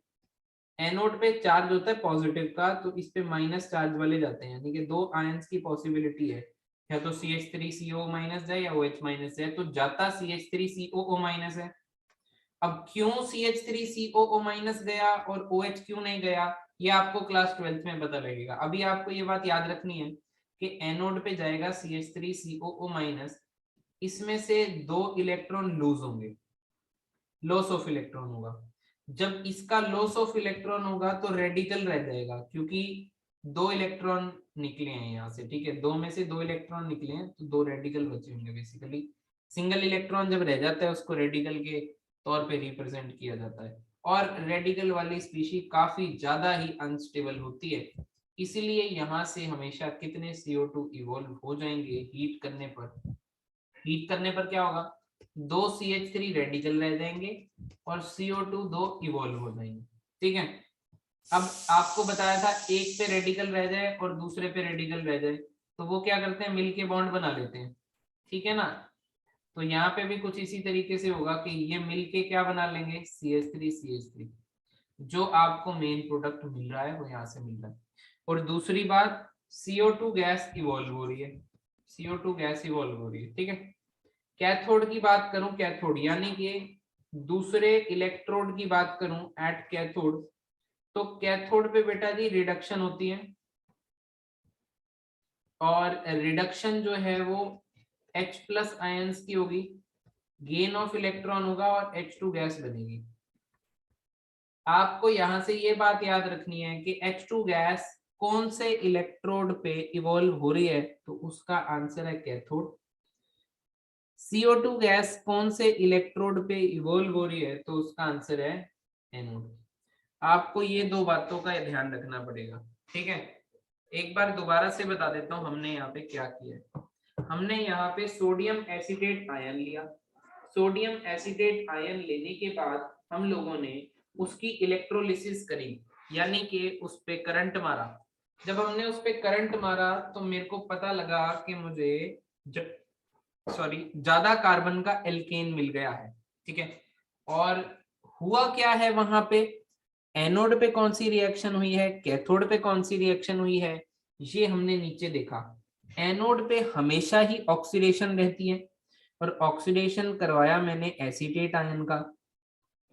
एनोड पे चार्ज होता है पॉजिटिव का, तो इस पे माइनस चार्ज वाले जाते हैं, यानी कि दो आयंस की पॉसिबिलिटी है, या तो CH3CO माइनस जाए या OH माइनस जाए, तो जाता CH3COO माइनस है। अब क्यों CH3COO माइनस गया और OH क्यों नहीं गया, ये आपको क्लास 12th में पता लगेगा। अभी आपको ये बात याद रखनी है कि एनोड पे जाएगा CH3COO माइनस, इसमें से 2 इलेक्ट्रॉन लूज होंगे, लॉस ऑफ इलेक्ट्रॉन होगा। जब इसका लॉस ऑफ इलेक्ट्रॉन होगा तो रेडिकल रह जाएगा, क्योंकि 2 इलेक्ट्रॉन निकले हैं यहाँ से, ठीक है, 2 में से 2 इलेक्ट्रॉन निकले हैं, तो 2 रेडिकल बचे होंगे। बेसिकली सिंगल इलेक्ट्रॉन जब रह जाता है उसको रेडिकल के तौर पे रिप्रेजेंट किया जाता है, और रेडिकल वाली स्पीशी काफी ज्यादा ही अनस्टेबल होती है, इसीलिए यहाँ से हमेशा कितने CO2 इवॉल्व हो जाएंगे हीट करने पर। हीट करने पर क्या होगा, 2 CH3 रेडिकल रह जाएंगे और CO2 2 इवॉल्व हो जाएंगे, ठीक है। अब आपको बताया था एक पे रेडिकल रह जाए और दूसरे पे रेडिकल रह जाए, तो वो क्या करते हैं, मिलके बॉन्ड बना लेते हैं, ठीक है ना। तो यहाँ पे भी कुछ इसी तरीके से होगा कि ये मिलके क्या बना लेंगे, CH3 जो आपको मेन प्रोडक्ट मिल रहा है वो यहाँ से मिल रहा है। और दूसरी बात, CO2 गैस इवॉल्व हो रही है, CO2 गैस इवॉल्व हो रही है, ठीक है। कैथोड की बात करूं, कैथोड यानी कि दूसरे इलेक्ट्रोड की बात करूं एट कैथोड, तो कैथोड पे बेटा जी रिडक्शन होती है, और रिडक्शन जो है वो H+ आयंस की होगी, गेन ऑफ इलेक्ट्रॉन होगा और H2 गैस बनेगी। आपको यहां से ये बात याद रखनी है कि H2 गैस कौन से इलेक्ट्रोड पे इवॉल्व हो रही है, तो उसका आंसर है कैथोड। CO2 गैस कौन से इलेक्ट्रोड पे इवॉल्व हो रही है, तो उसका आंसर है एनोड। आपको ये दो बातों का ध्यान रखना पड़ेगा, ठीक है। एक बार दोबारा से बता देता हूँ हमने यहाँ पे क्या किया है। हमने यहाँ पे सोडियम एसीटेट आयन लिया, सोडियम एसीटेट आयन लेने के बाद हम लोगों ने उसकी इलेक्ट्रोलिसिस करी, यानी कि उस पे करंट मारा। जब हमने उस पे करंट मारा तो मेरे को पता लगा कि मुझे ज्यादा कार्बन का एल्केन मिल गया है, ठीक है। और हुआ क्या है वहां पे, एनोड पे कौन सी रिएक्शन हुई है, कैथोड पे कौन सी रिएक्शन हुई है, ये हमने नीचे देखा। एनोड पे हमेशा ही ऑक्सीडेशन रहती है, और ऑक्सीडेशन करवाया मैंने एसीटेट आयन का,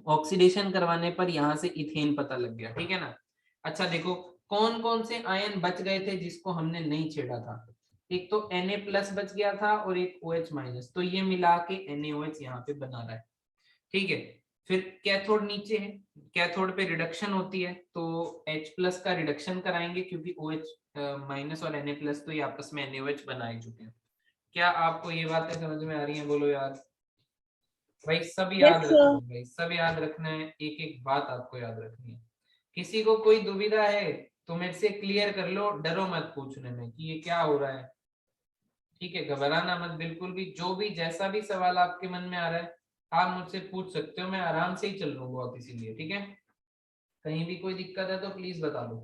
ऑक्सीडेशन करवाने पर यहां से इथेन पता लग गया, ठीक है ना। अच्छा देखो कौन कौन से आयन बच गए थे जिसको हमने नहीं छेड़ा था, एक तो Na+ बच गया था और एक OH-, तो ये मिला के NaOH यहाँ पे बना रहा है, ठीक है। फिर कैथोड नीचे है, कैथोड पे रिडक्शन होती है, तो H+ का रिडक्शन कराएंगे, क्योंकि OH- और Na+ तो ये आपस में NaOH बना चुके हैं। क्या आपको ये बातें समझ में आ रही हैं, बोलो यार। भाई सब याद Yes, रखना sir. है, भाई सब याद रखना है, एक एक बात आपको याद रखनी है। किसी को कोई दुविधा है तो मेरे से क्लियर कर लो, डरो मत पूछने में कि ये क्या हो रहा है, ठीक है। घबराना मत बिल्कुल भी, जो भी जैसा भी सवाल आपके मन में आ रहा है आप मुझसे पूछ सकते हो, मैं आराम से ही चल रहा हूँ बहुत, इसीलिए, ठीक है। कहीं भी कोई दिक्कत है तो प्लीज बता दो।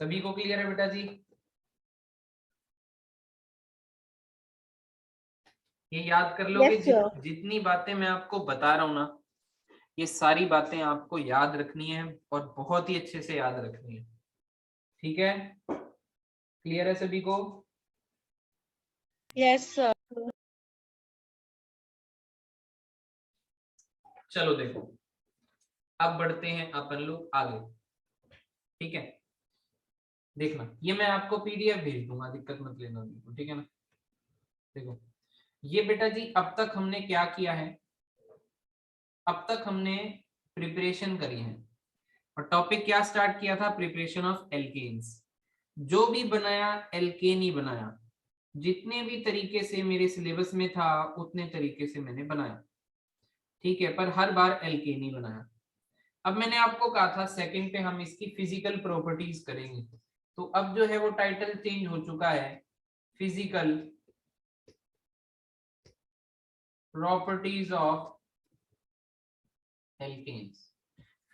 सभी को क्लियर है बेटा जी? ये याद कर लोगे, Yes, sir. जितनी बातें मैं आपको बता रहा हूँ ना, ये सारी बातें आपको याद रखनी है और बहुत ही अच्छे से याद रखनी है, ठीक है। क्लियर है सभी को? Yes, sir. चलो देखो, अब बढ़ते हैं अपन लोग आगे, ठीक है। देखना ये मैं आपको PDF भेज दूंगा, दिक्कत मत लेना बिल्कुल, ठीक है ना। देखो ये बेटा जी अब तक हमने क्या किया है, अब तक हमने प्रिपरेशन करी है, और टॉपिक क्या स्टार्ट किया था, प्रिपरेशन ऑफ एल्केन्स। जो भी बनाया एल्केन ही बनाया, जितने भी तरीके से मेरे सिलेबस में था उतने तरीके से मैंने बनाया, ठीक है, पर हर बार एल्केन ही बनाया। अब मैंने आपको कहा था सेकंड पे हम इसकी फिजिकल प्रॉपर्टीज करेंगे, तो अब जो है वो टाइटल चेंज हो चुका है, physical properties of alkanes.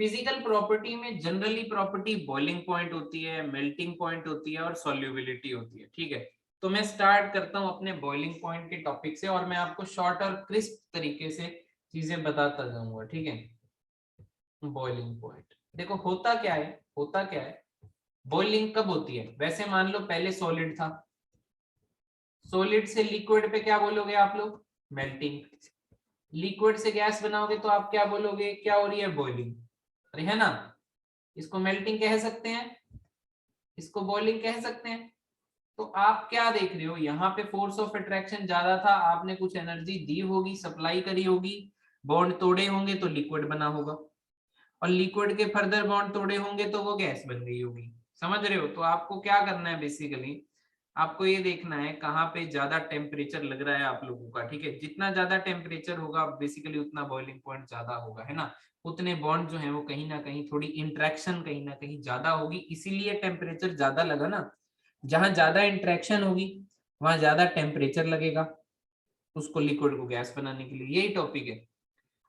Physical property में जनरली प्रॉपर्टी बॉइलिंग पॉइंट होती है, मेल्टिंग पॉइंट होती है और सॉल्युबिलिटी होती है, ठीक है। तो मैं स्टार्ट करता हूं अपने बॉइलिंग पॉइंट के टॉपिक से, और मैं आपको शॉर्ट और क्रिस्प तरीके से चीजें बताता जाऊंगा, ठीक है। Boiling point. देखो होता क्या है, होता क्या है, बॉइलिंग कब होती है? वैसे मान लो पहले सॉलिड था, सॉलिड से लिक्विड पे क्या बोलोगे आप लोग? मेल्टिंग। लिक्विड से गैस बनाओगे तो आप क्या बोलोगे? क्या हो रही है? बॉइलिंग। अरे है ना, इसको मेल्टिंग कह सकते हैं, इसको बॉइलिंग कह सकते हैं। तो आप क्या देख रहे हो, यहाँ पे फोर्स ऑफ अट्रैक्शन ज्यादा था, आपने कुछ एनर्जी दी होगी, सप्लाई करी होगी, बॉन्ड तोड़े होंगे तो लिक्विड बना होगा, और लिक्विड के फर्दर बॉन्ड तोड़े होंगे तो वो गैस बन गई होगी। समझ रहे हो? तो आपको क्या करना है बेसिकली, आपको ये देखना है कहाँ पे ज्यादा टेम्परेचर लग रहा है आप लोगों का, ठीक है? जितना ज्यादा टेम्परेचर होगा बेसिकली उतना बॉइलिंग पॉइंट ज्यादा होगा, है ना? उतने बॉन्ड जो है वो कहीं ना कहीं थोड़ी इंट्रैक्शन कहीं ना कहीं ज्यादा होगी, इसीलिए टेम्परेचर ज्यादा लगा ना। जहां ज्यादा इंट्रैक्शन होगी वहां ज्यादा टेम्परेचर लगेगा उसको लिक्विड को गैस बनाने के लिए, यही टॉपिक है।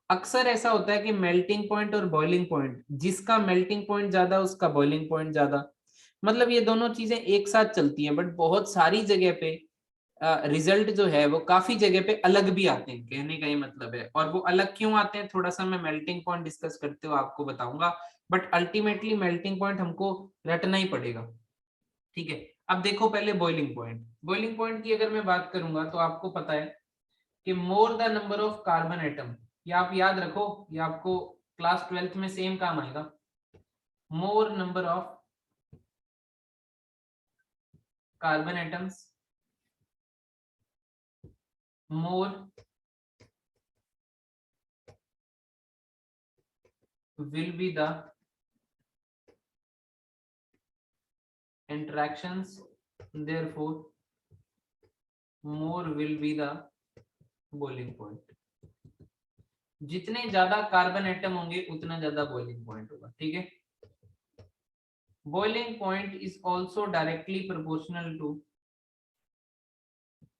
अक्सर ऐसा होता है कि मेल्टिंग पॉइंट और बॉइलिंग पॉइंट, जिसका मेल्टिंग पॉइंट ज्यादा उसका बॉइलिंग पॉइंट ज्यादा, मतलब ये दोनों चीजें एक साथ चलती हैं, बट बहुत सारी जगह पे रिजल्ट जो है वो काफी जगह पे अलग भी आते हैं, कहने का ये मतलब है। और वो अलग क्यों आते हैं थोड़ा सा मैं मेल्टिंग पॉइंट डिस्कस करते हुए आपको बताऊंगा, बट अल्टीमेटली मेल्टिंग पॉइंट हमको रटना ही पड़ेगा, ठीक है? अब देखो पहले बॉइलिंग पॉइंट। बॉइलिंग पॉइंट की अगर मैं बात करूंगा तो आपको पता है कि more the number of carbon atom, ये आप याद रखो, ये आपको क्लास 12th में सेम काम आएगा। मोर number of carbon atoms, more will be the interactions, therefore more will be the boiling point। जितने ज्यादा कार्बन एटम होंगे उतना ज्यादा बॉइलिंग पॉइंट होगा, ठीक है? Boiling point is also directly proportional to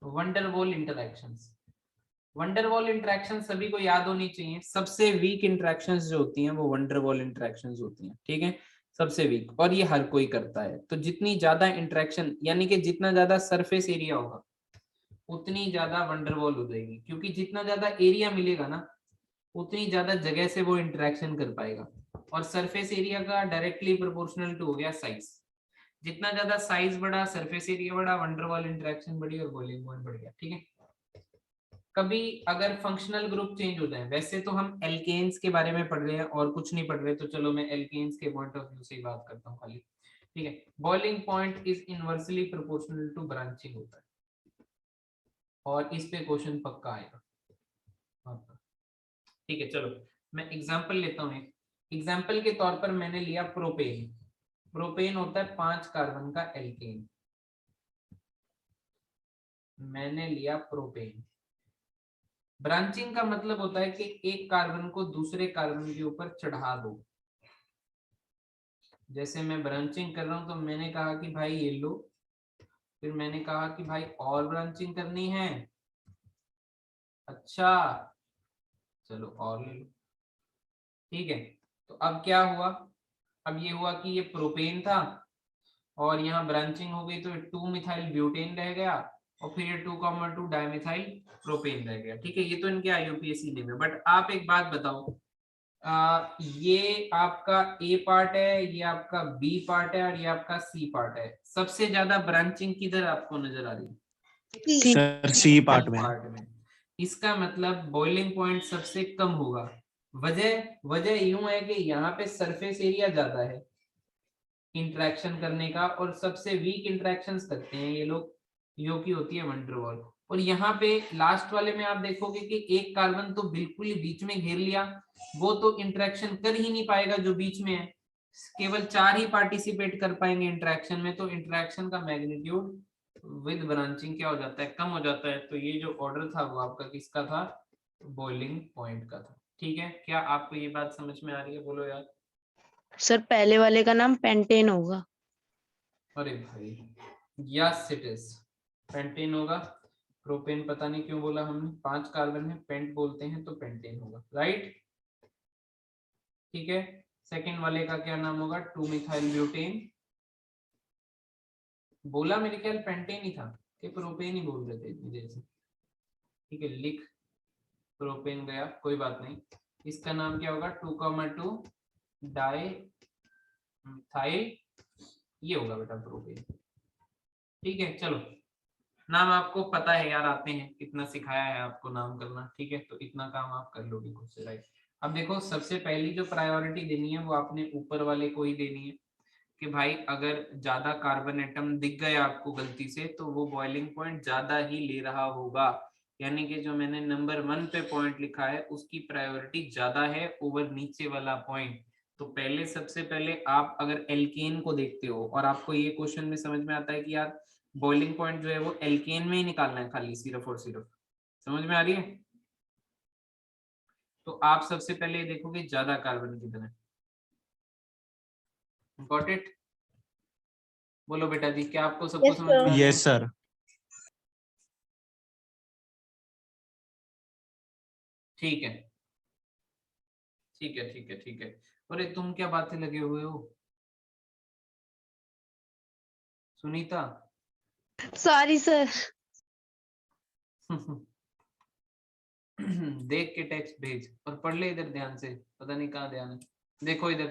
van der Waals interactions. Van der Waals interaction सभी को याद होनी चाहिए, सबसे वीक इंटरैक्शंस जो होती हैं वो वंडरवॉल इंटरैक्शंस होती हैं, ठीक है? सबसे वीक, और ये हर कोई करता है। तो जितनी ज्यादा इंटरैक्शन यानी कि जितना ज्यादा सरफेस एरिया होगा उतनी ज्यादा वंडरवॉल हो जाएगी, क्योंकि जितना ज्यादा एरिया मिलेगा ना उतनी ज्यादा जगह से वो इंटरेक्शन कर पाएगा, और सरफेस एरिया का डायरेक्टली प्रोपोर्शनल टू हो गया साइज। जितना ज्यादा साइज बढ़ा, सरफेस एरिया बढ़ा, वंडरवॉल इंटरेक्शन बढ़ी और बॉइलिंग पॉइंट बढ़ गया, ठीक है? कभी अगर फंक्शनल ग्रुप चेंज हो जाए, वैसे तो हम एल्केन्स के बारे में पढ़ रहे हैं और कुछ नहीं पढ़ रहे, तो चलो मैं एल्केन्स के पॉइंट ऑफ व्यू से ही बात करता हूँ खाली, ठीक है? Boiling point is inversely proportional to branching होता है, और इस पे क्वेश्चन पक्का आएगा, ठीक है? चलो मैं एग्जांपल लेता हूँ। एक एग्जांपल के तौर पर मैंने लिया प्रोपेन। प्रोपेन होता है 5 कार्बन का एल्केन, मैंने लिया प्रोपेन। ब्रांचिंग का मतलब होता है कि एक कार्बन को दूसरे कार्बन के ऊपर चढ़ा दो। जैसे मैं ब्रांचिंग कर रहा हूं तो मैंने कहा कि भाई ये लो, फिर मैंने कहा कि भाई और ब्रांचिंग करनी है, अच्छा चलो और ले लो, ठीक है? तो अब क्या हुआ, अब ये हुआ कि ये प्रोपेन था और यहाँ ब्रांचिंग हो गई तो 2 मिथाइल ब्यूटेन रह गया, और फिर ये 2,2 डाइमिथाइल प्रोपेन रह गया, ठीक है? ये तो इनके आईयूपीएसी नेम है। बट आप एक बात बताओ, ये आपका ए पार्ट है, ये आपका बी पार्ट है, और ये आपका सी पार्ट है। सबसे ज्यादा ब्रांचिंग किधर आपको नजर आ रही है? सर सी पार्ट में। पार्ट में। इसका मतलब बॉइलिंग पॉइंट सबसे कम होगा। वजह वजह यूं है कि यहाँ पे सरफेस एरिया ज्यादा है इंटरेक्शन करने का, और सबसे वीक इंटरेक्शंस करते हैं ये लोग, यो की होती है वंडरवॉल। और यहाँ पे लास्ट वाले में आप देखोगे कि एक कार्बन तो बिल्कुल ही बीच में घेर लिया, वो तो इंटरेक्शन कर ही नहीं पाएगा जो बीच में है, केवल 4 ही पार्टिसिपेट कर पाएंगे इंटरेक्शन में, तो इंटरेक्शन का मैग्नीट्यूड विद ब्रांचिंग क्या हो जाता है? कम हो जाता है। तो ये जो ऑर्डर था वो आपका किसका था? बॉइलिंग पॉइंट का था, ठीक है? क्या आपको ये बात समझ में आ रही है? बोलो यार। सर पहले वाले का नाम पेंटेन होगा। अरे भाई यस इट इज, पेंटेन होगा। प्रोपेन पता नहीं क्यों बोला हमने, 5 कार्बन है, पेंट बोलते हैं तो पेंटेन होगा, राइट? ठीक है। सेकंड वाले का क्या नाम होगा? 2 मिथाइल ब्यूटेन। बोला मेरे ख्याल पेंटेन ही था कि प्रोपेन ही बोल रहे थे इतनी देर से, ठीक है? लिख प्रोपेन गया, कोई बात नहीं। इसका नाम क्या होगा? 2,2 डाई मिथाइल, ये होगा बेटा प्रोपेन। ठीक है, चलो नाम आपको पता है यार, आते हैं, कितना सिखाया है आपको नाम करना। ठीक है, तो इतना काम आप कर लोगे खुद से, राइट। अब देखो, सबसे पहली जो प्रायोरिटी देनी है वो आपने ऊपर वाले को ही देनी है कि भाई अगर ज्यादा कार्बन एटम दिख गए आपको गलती से तो वो बॉइलिंग पॉइंट ज्यादा ही ले रहा होगा, यानी कि जो मैंने नंबर 1 पे पॉइंट लिखा है उसकी प्रायोरिटी ज्यादा है ओवर नीचे वाला पॉइंट। तो पहले, सबसे पहले आप अगर एल्केन को देखते हो और आपको ये क्वेश्चन में समझ में आता है कि यार बॉइलिंग पॉइंट जो है वो एल्केन में ही निकालना है खाली, सिर्फ और सिर्फ, समझ में आ रही है? तो आप सबसे पहले देखोगे ज्यादा कार्बन कितना है। Got it? बोलो बेटा जी, क्या आपको सबको Yes, समझ में sir. आ रहा है? Yes sir. ठीक है, ठीक है, ठीक है, ठीक है। अरे तुम क्या बातें लगे हुए हो सुनीता? Sorry sir. देख के टेक्स्ट भेज और पढ़ ले इधर ध्यान से, पता नहीं कहाँ ध्यान है। देखो इधर,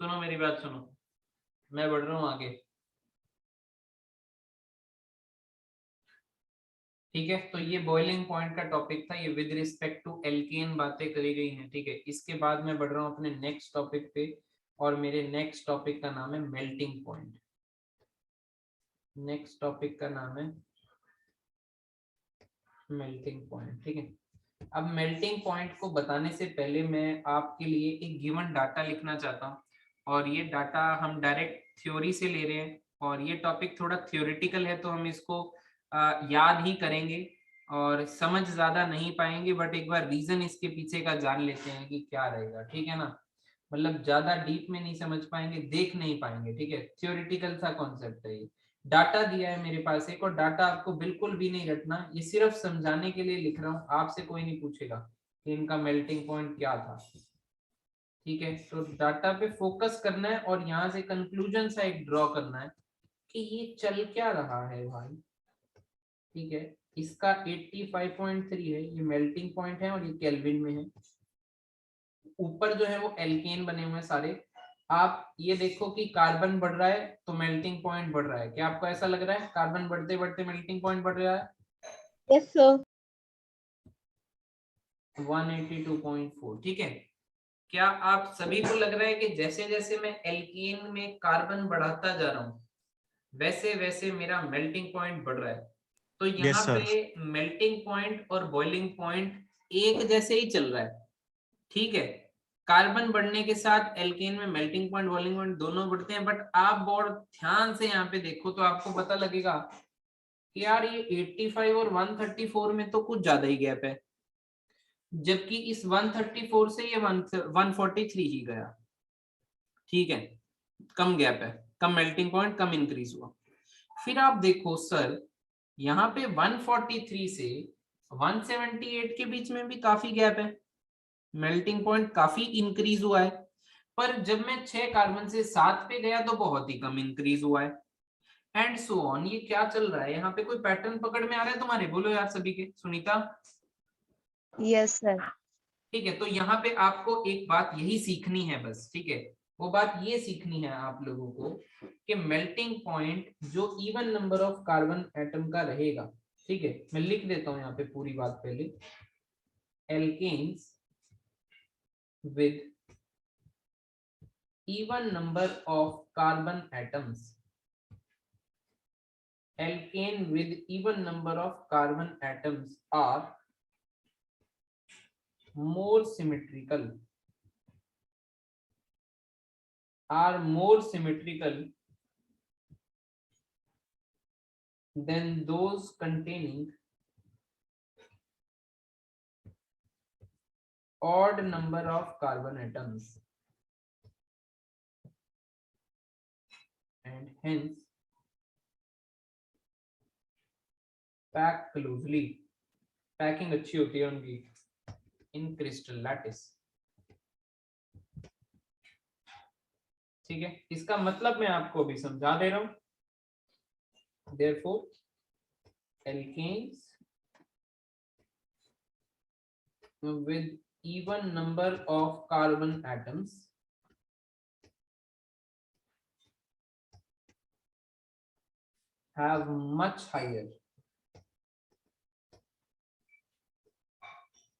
सुनो मेरी बात सुनो, मैं बढ़ रहा हूँ आगे। ठीक है, तो ये बॉइलिंग पॉइंट का टॉपिक था, ये विद रिस्पेक्ट टू एल्केन बातें करी गई हैं। ठीक है, इसके बाद मैं बढ़ रहा हूँ अपने नेक्स्ट टॉपिक पे, और मेरे नेक्स्ट टॉपिक का नाम है मेल्टिंग पॉइंट। नेक्स्ट टॉपिक का नाम है मेल्टिंग पॉइंट। ठीक है, अब मेल्टिंग पॉइंट को बताने से पहले मैं आपके लिए एक गिवन डाटा लिखना चाहता हूँ, और ये डाटा हम डायरेक्ट थ्योरी से ले रहे हैं, और ये टॉपिक थोड़ा थ्योरेटिकल है तो हम इसको याद ही करेंगे और समझ ज्यादा नहीं पाएंगे, बट एक बार रीजन इसके पीछे का जान लेते हैं कि क्या रहेगा। ठीक है ना, मतलब ज्यादा डीप में नहीं समझ पाएंगे, देख नहीं पाएंगे। ठीक है, थ्योरेटिकल सा कॉन्सेप्ट है ये। डाटा दिया है मेरे पास एक, और डाटा आपको बिल्कुल भी नहीं रटना, ये सिर्फ समझाने के लिए लिख रहा हूँ, आपसे कोई नहीं पूछेगा कि इनका मेल्टिंग पॉइंट क्या था। ठीक है, तो डाटा पे फोकस करना है और यहाँ से कंक्लूजन सा एक ड्रॉ करना है कि ये चल क्या रहा है भाई। ठीक है, इसका 85.3 है, ये मेल्टिंग पॉइंट है और ये केल्विन में है। ऊपर जो है वो एल्केन बने हुए हैं सारे। आप ये देखो कि कार्बन बढ़ रहा है तो मेल्टिंग पॉइंट बढ़ रहा है, क्या आपको ऐसा लग रहा है कार्बन बढ़ते बढ़ते मेल्टिंग पॉइंट बढ़ रहा है? Yes, sir. 182.4। ठीक है, क्या आप सभी को लग रहा है कि जैसे जैसे मैं एल्केन में कार्बन बढ़ाता जा रहा हूं वैसे वैसे मेरा मेल्टिंग पॉइंट बढ़ रहा है? तो यहाँ यस सर। पे मेल्टिंग पॉइंट और बॉइलिंग पॉइंट एक जैसे ही चल रहा है। ठीक है, कार्बन बढ़ने के साथ एल्केन में मेल्टिंग पॉइंट बॉइलिंग पॉइंट दोनों बढ़ते हैं, बट आप बहुत ध्यान से यहाँ पे देखो तो आपको पता लगेगा कि यार ये 85 और 134 में तो कुछ ज्यादा ही गैप है, जबकि इस 134 से ये 143 ही गया। ठीक है, कम गैप है, कम मेल्टिंग पॉइंट, कम इंक्रीज हुआ। फिर आप देखो सर, यहाँ पे 143 से 178 के बीच में भी काफी गैप है, मेल्टिंग पॉइंट काफी इंक्रीज हुआ है, पर जब मैं 6 कार्बन से 7 पे गया तो बहुत ही कम इंक्रीज हुआ है, एंड सो ऑन। ये क्या चल रहा है यहाँ पे? कोई पैटर्न पकड़ में आ रहा है तुम्हारे? बोलो यार सभी के, सुनीता। Yes sir. ठीक है, तो यहाँ पे आपको एक बात यही सीखनी है बस। ठीक है, वो बात ये सीखनी है आप लोगों को कि मेल्टिंग पॉइंट जो even number of carbon atom का रहेगा। ठीक है, मैं लिख देता हूं यहाँ पे पूरी बात पहले। Alkanes with even number of carbon atoms, alkane with even number of carbon atoms are more symmetrical than those containing odd number of carbon atoms, and hence pack closely, packing अच्छी होती है उनकी, इन क्रिस्टल लैटिस। ठीक है, इसका मतलब मैं आपको अभी समझा दे रहा हूं। therefore alkanes with even number of carbon atoms have much higher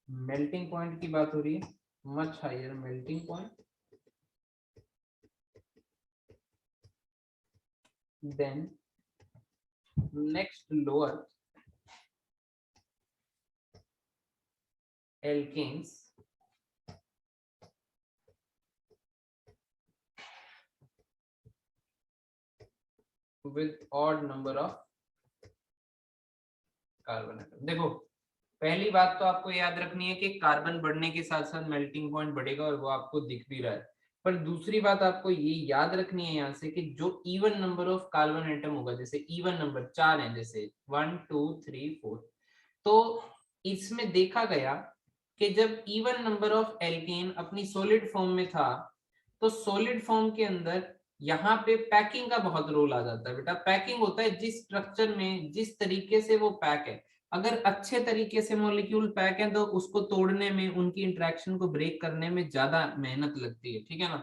melting point की बात हो रही है, much higher melting point than next lower alkanes with odd number of carbon atom. देखो पहली बात तो आपको याद रखनी है कि कार्बन बढ़ने के साथ साथ मेल्टिंग पॉइंट बढ़ेगा और वो आपको दिख भी रहा है। पर दूसरी बात आपको ये याद रखनी है यहाँ से कि जो even number of carbon atom होगा, जैसे इवन नंबर 4 है, जैसे 1 2 3 4, तो इसमें देखा गया कि जब इवन नंबर ऑफ एल्केन अपनी सॉलिड फॉर्म में था तो सॉलिड फॉर्म के अंदर यहाँ पे पैकिंग का बहुत रोल आ जाता है। बेटा पैकिंग होता है जिस स्ट्रक्चर में जिस तरीके से वो पैक है, अगर अच्छे तरीके से मॉलिक्यूल पैक है तो उसको तोड़ने में, उनकी इंटरेक्शन को ब्रेक करने में ज्यादा मेहनत लगती है, ठीक है ना।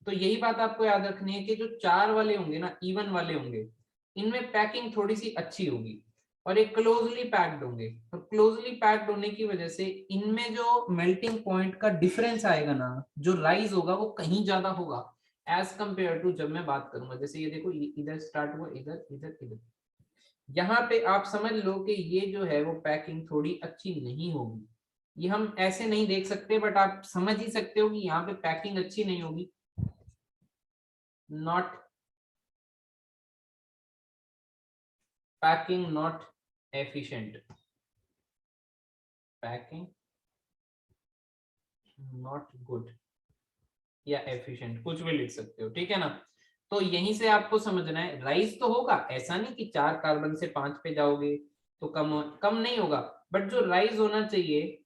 तो यही बात आपको याद रखनी है कि जो 4 वाले होंगे ना, इवन वाले होंगे, इनमें पैकिंग थोड़ी सी अच्छी होगी और ये क्लोजली पैक्ड होंगे, और क्लोजली पैक्ड होने की वजह से इनमें जो मेल्टिंग पॉइंट का डिफरेंस आएगा ना, जो राइज होगा वो कहीं ज्यादा होगा एज कंपेयर टू जब मैं बात करूंगा। जैसे ये देखो, इधर स्टार्ट हुआ, इधर इधर इधर, यहाँ पे आप समझ लो कि ये जो है वो पैकिंग थोड़ी अच्छी नहीं होगी। ये हम ऐसे नहीं देख सकते बट आप समझ ही सकते हो कि यहाँ पे पैकिंग अच्छी नहीं होगी, not packing not efficient, packing not good या एफिशिएंट, कुछ भी लिख सकते हो, ठीक है ना। तो यहीं से आपको समझना है, राइज तो होगा, ऐसा नहीं कि 4 कार्बन से 5 पे जाओगे तो कम नहीं होगा, बट जो राइज होना चाहिए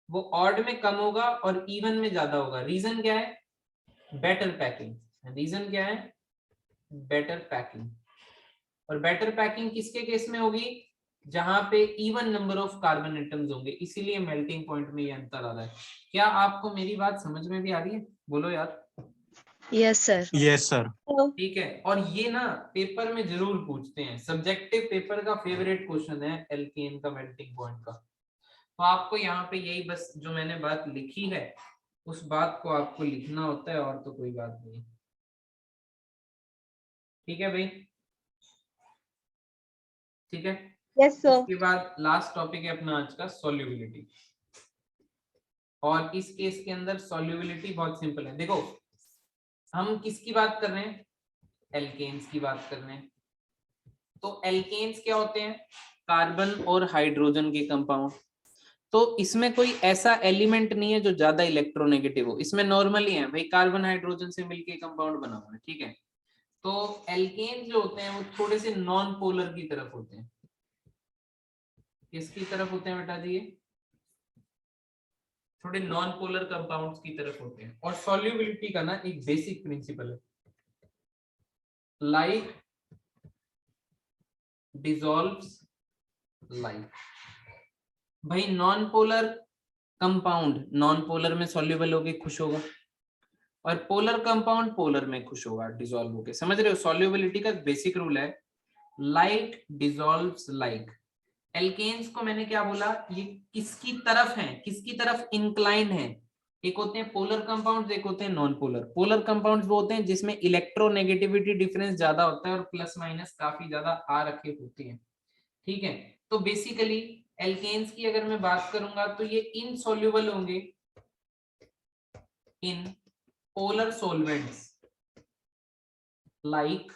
वो ऑड में कम होगा और इवन में ज्यादा होगा। रीजन क्या है? Better packing. रीजन क्या है? Better packing. और बेटर पैकिंग किसके केस में होगी? जहां पे even number of carbon atoms होंगे, इसीलिए मेल्टिंग पॉइंट में ये अंतर आ रहा है। क्या आपको मेरी बात समझ में भी आ रही है? बोलो यार। Yes sir. Yes sir. ठीक है, और ये ना पेपर में जरूर पूछते हैं, सब्जेक्टिव पेपर का फेवरेट क्वेश्चन है एल्केन का मेल्टिंग पॉइंट का। तो आपको यहाँ पे यही बस जो मैंने बात लिखी है उस बात को आपको लिखना होता है, और तो कोई बात नहीं। ठीक है भाई, ठीक है। Yes sir. उसके बाद लास्ट टॉपिक है अपना आज का, सॉल्युबिलिटी। और इस केस के अंदर सॉल्युबिलिटी बहुत सिंपल है। देखो हम किसकी बात कर रहे हैं? एल्केन्स की बात कर रहे हैं। तो एल्केन्स क्या होते हैं? कार्बन और हाइड्रोजन के कंपाउंड। तो इसमें कोई ऐसा एलिमेंट नहीं है जो ज्यादा इलेक्ट्रोनेगेटिव हो, इसमें नॉर्मली है भाई, कार्बन हाइड्रोजन से मिलके कंपाउंड बना हुआ है, ठीक है। तो एल्केन जो होते हैं वो थोड़े से नॉन पोलर की तरफ होते हैं। किसकी तरफ होते हैं बेटा जी? ये थोड़े नॉन पोलर कंपाउंड्स की तरफ होते हैं। और सॉल्युबिलिटी का ना एक बेसिक प्रिंसिपल है, लाइक डिसॉल्व्स लाइक। भाई non polar compound non polar में सॉल्युबल होके खुश होगा, और पोलर कंपाउंड पोलर में खुश होगा डिसॉल्व होके। समझ रहे हो? सॉल्युबिलिटी का बेसिक रूल है लाइक डिसॉल्व्स लाइक। एल्केन्स को मैंने क्या बोला? ये किसकी तरफ है, किसकी तरफ इंक्लाइन है? एक होते हैं पोलर कंपाउंड्स, एक होते हैं नॉन पोलर। पोलर कंपाउंड्स वो होते हैं जिसमें इलेक्ट्रोनेगेटिविटी डिफरेंस ज्यादा होता है और प्लस माइनस काफी ज्यादा आ रखे होते हैं, ठीक है। तो बेसिकली एल्केन्स की अगर मैं बात करूंगा तो ये इनसॉल्युबल होंगे in polar solvents like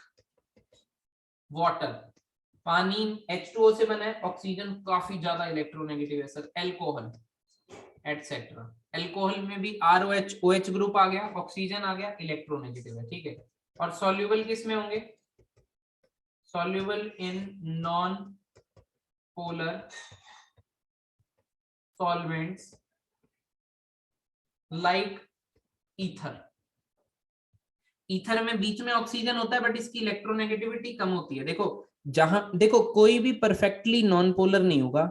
water. पानी H2O से बना है, ऑक्सीजन काफी ज्यादा इलेक्ट्रोनेगेटिव है सर, एल्कोहल एटसेट्रा। एल्कोहल में भी ROH OH ग्रुप आ गया, ऑक्सीजन आ गया, इलेक्ट्रोनेगेटिव है, ठीक है। और सॉल्युबल किस में होंगे? Soluble in non polar solvents like ether. Ether में बीच में ऑक्सीजन होता है बट इसकी इलेक्ट्रोनेगेटिविटी कम होती है। देखो जहां देखो कोई भी परफेक्टली नॉन पोलर नहीं होगा,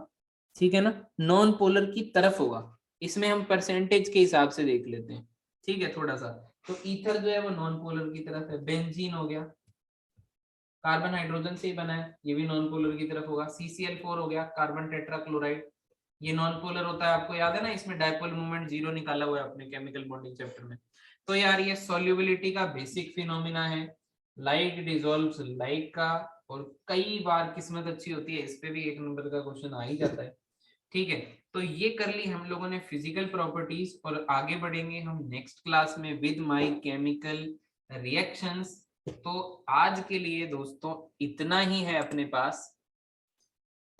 ठीक है ना, नॉन पोलर की तरफ होगा। इसमें हम परसेंटेज के हिसाब से देख लेते हैं, ठीक है, थोड़ा सा। तो ईथर जो है वो नॉन पोलर की तरफ है। बेंजीन हो गया, कार्बन हाइड्रोजन से ही बना है, ये भी नॉन पोलर की तरफ होगा। CCl4 हो गया, कार्बन टेट्राक्लोराइड, ये नॉन पोलर होता है, आपको याद है ना, इसमें डायपोल मोमेंट 0 निकाला हुआ है अपने केमिकल बॉन्डिंग चैप्टर में। तो यार ये सॉल्युबिलिटी का बेसिक फिनोमिना है, लाइक डिसॉल्व्स लाइक का, और कई बार किस्मत अच्छी होती है, इस पे भी 1 नंबर का क्वेश्चन आ ही जाता है। ठीक है, तो ये कर ली हम लोगों ने फिजिकल प्रॉपर्टीज, और आगे बढ़ेंगे हम नेक्स्ट क्लास में विद माय केमिकल रिएक्शंस। तो आज के लिए दोस्तों इतना ही है अपने पास।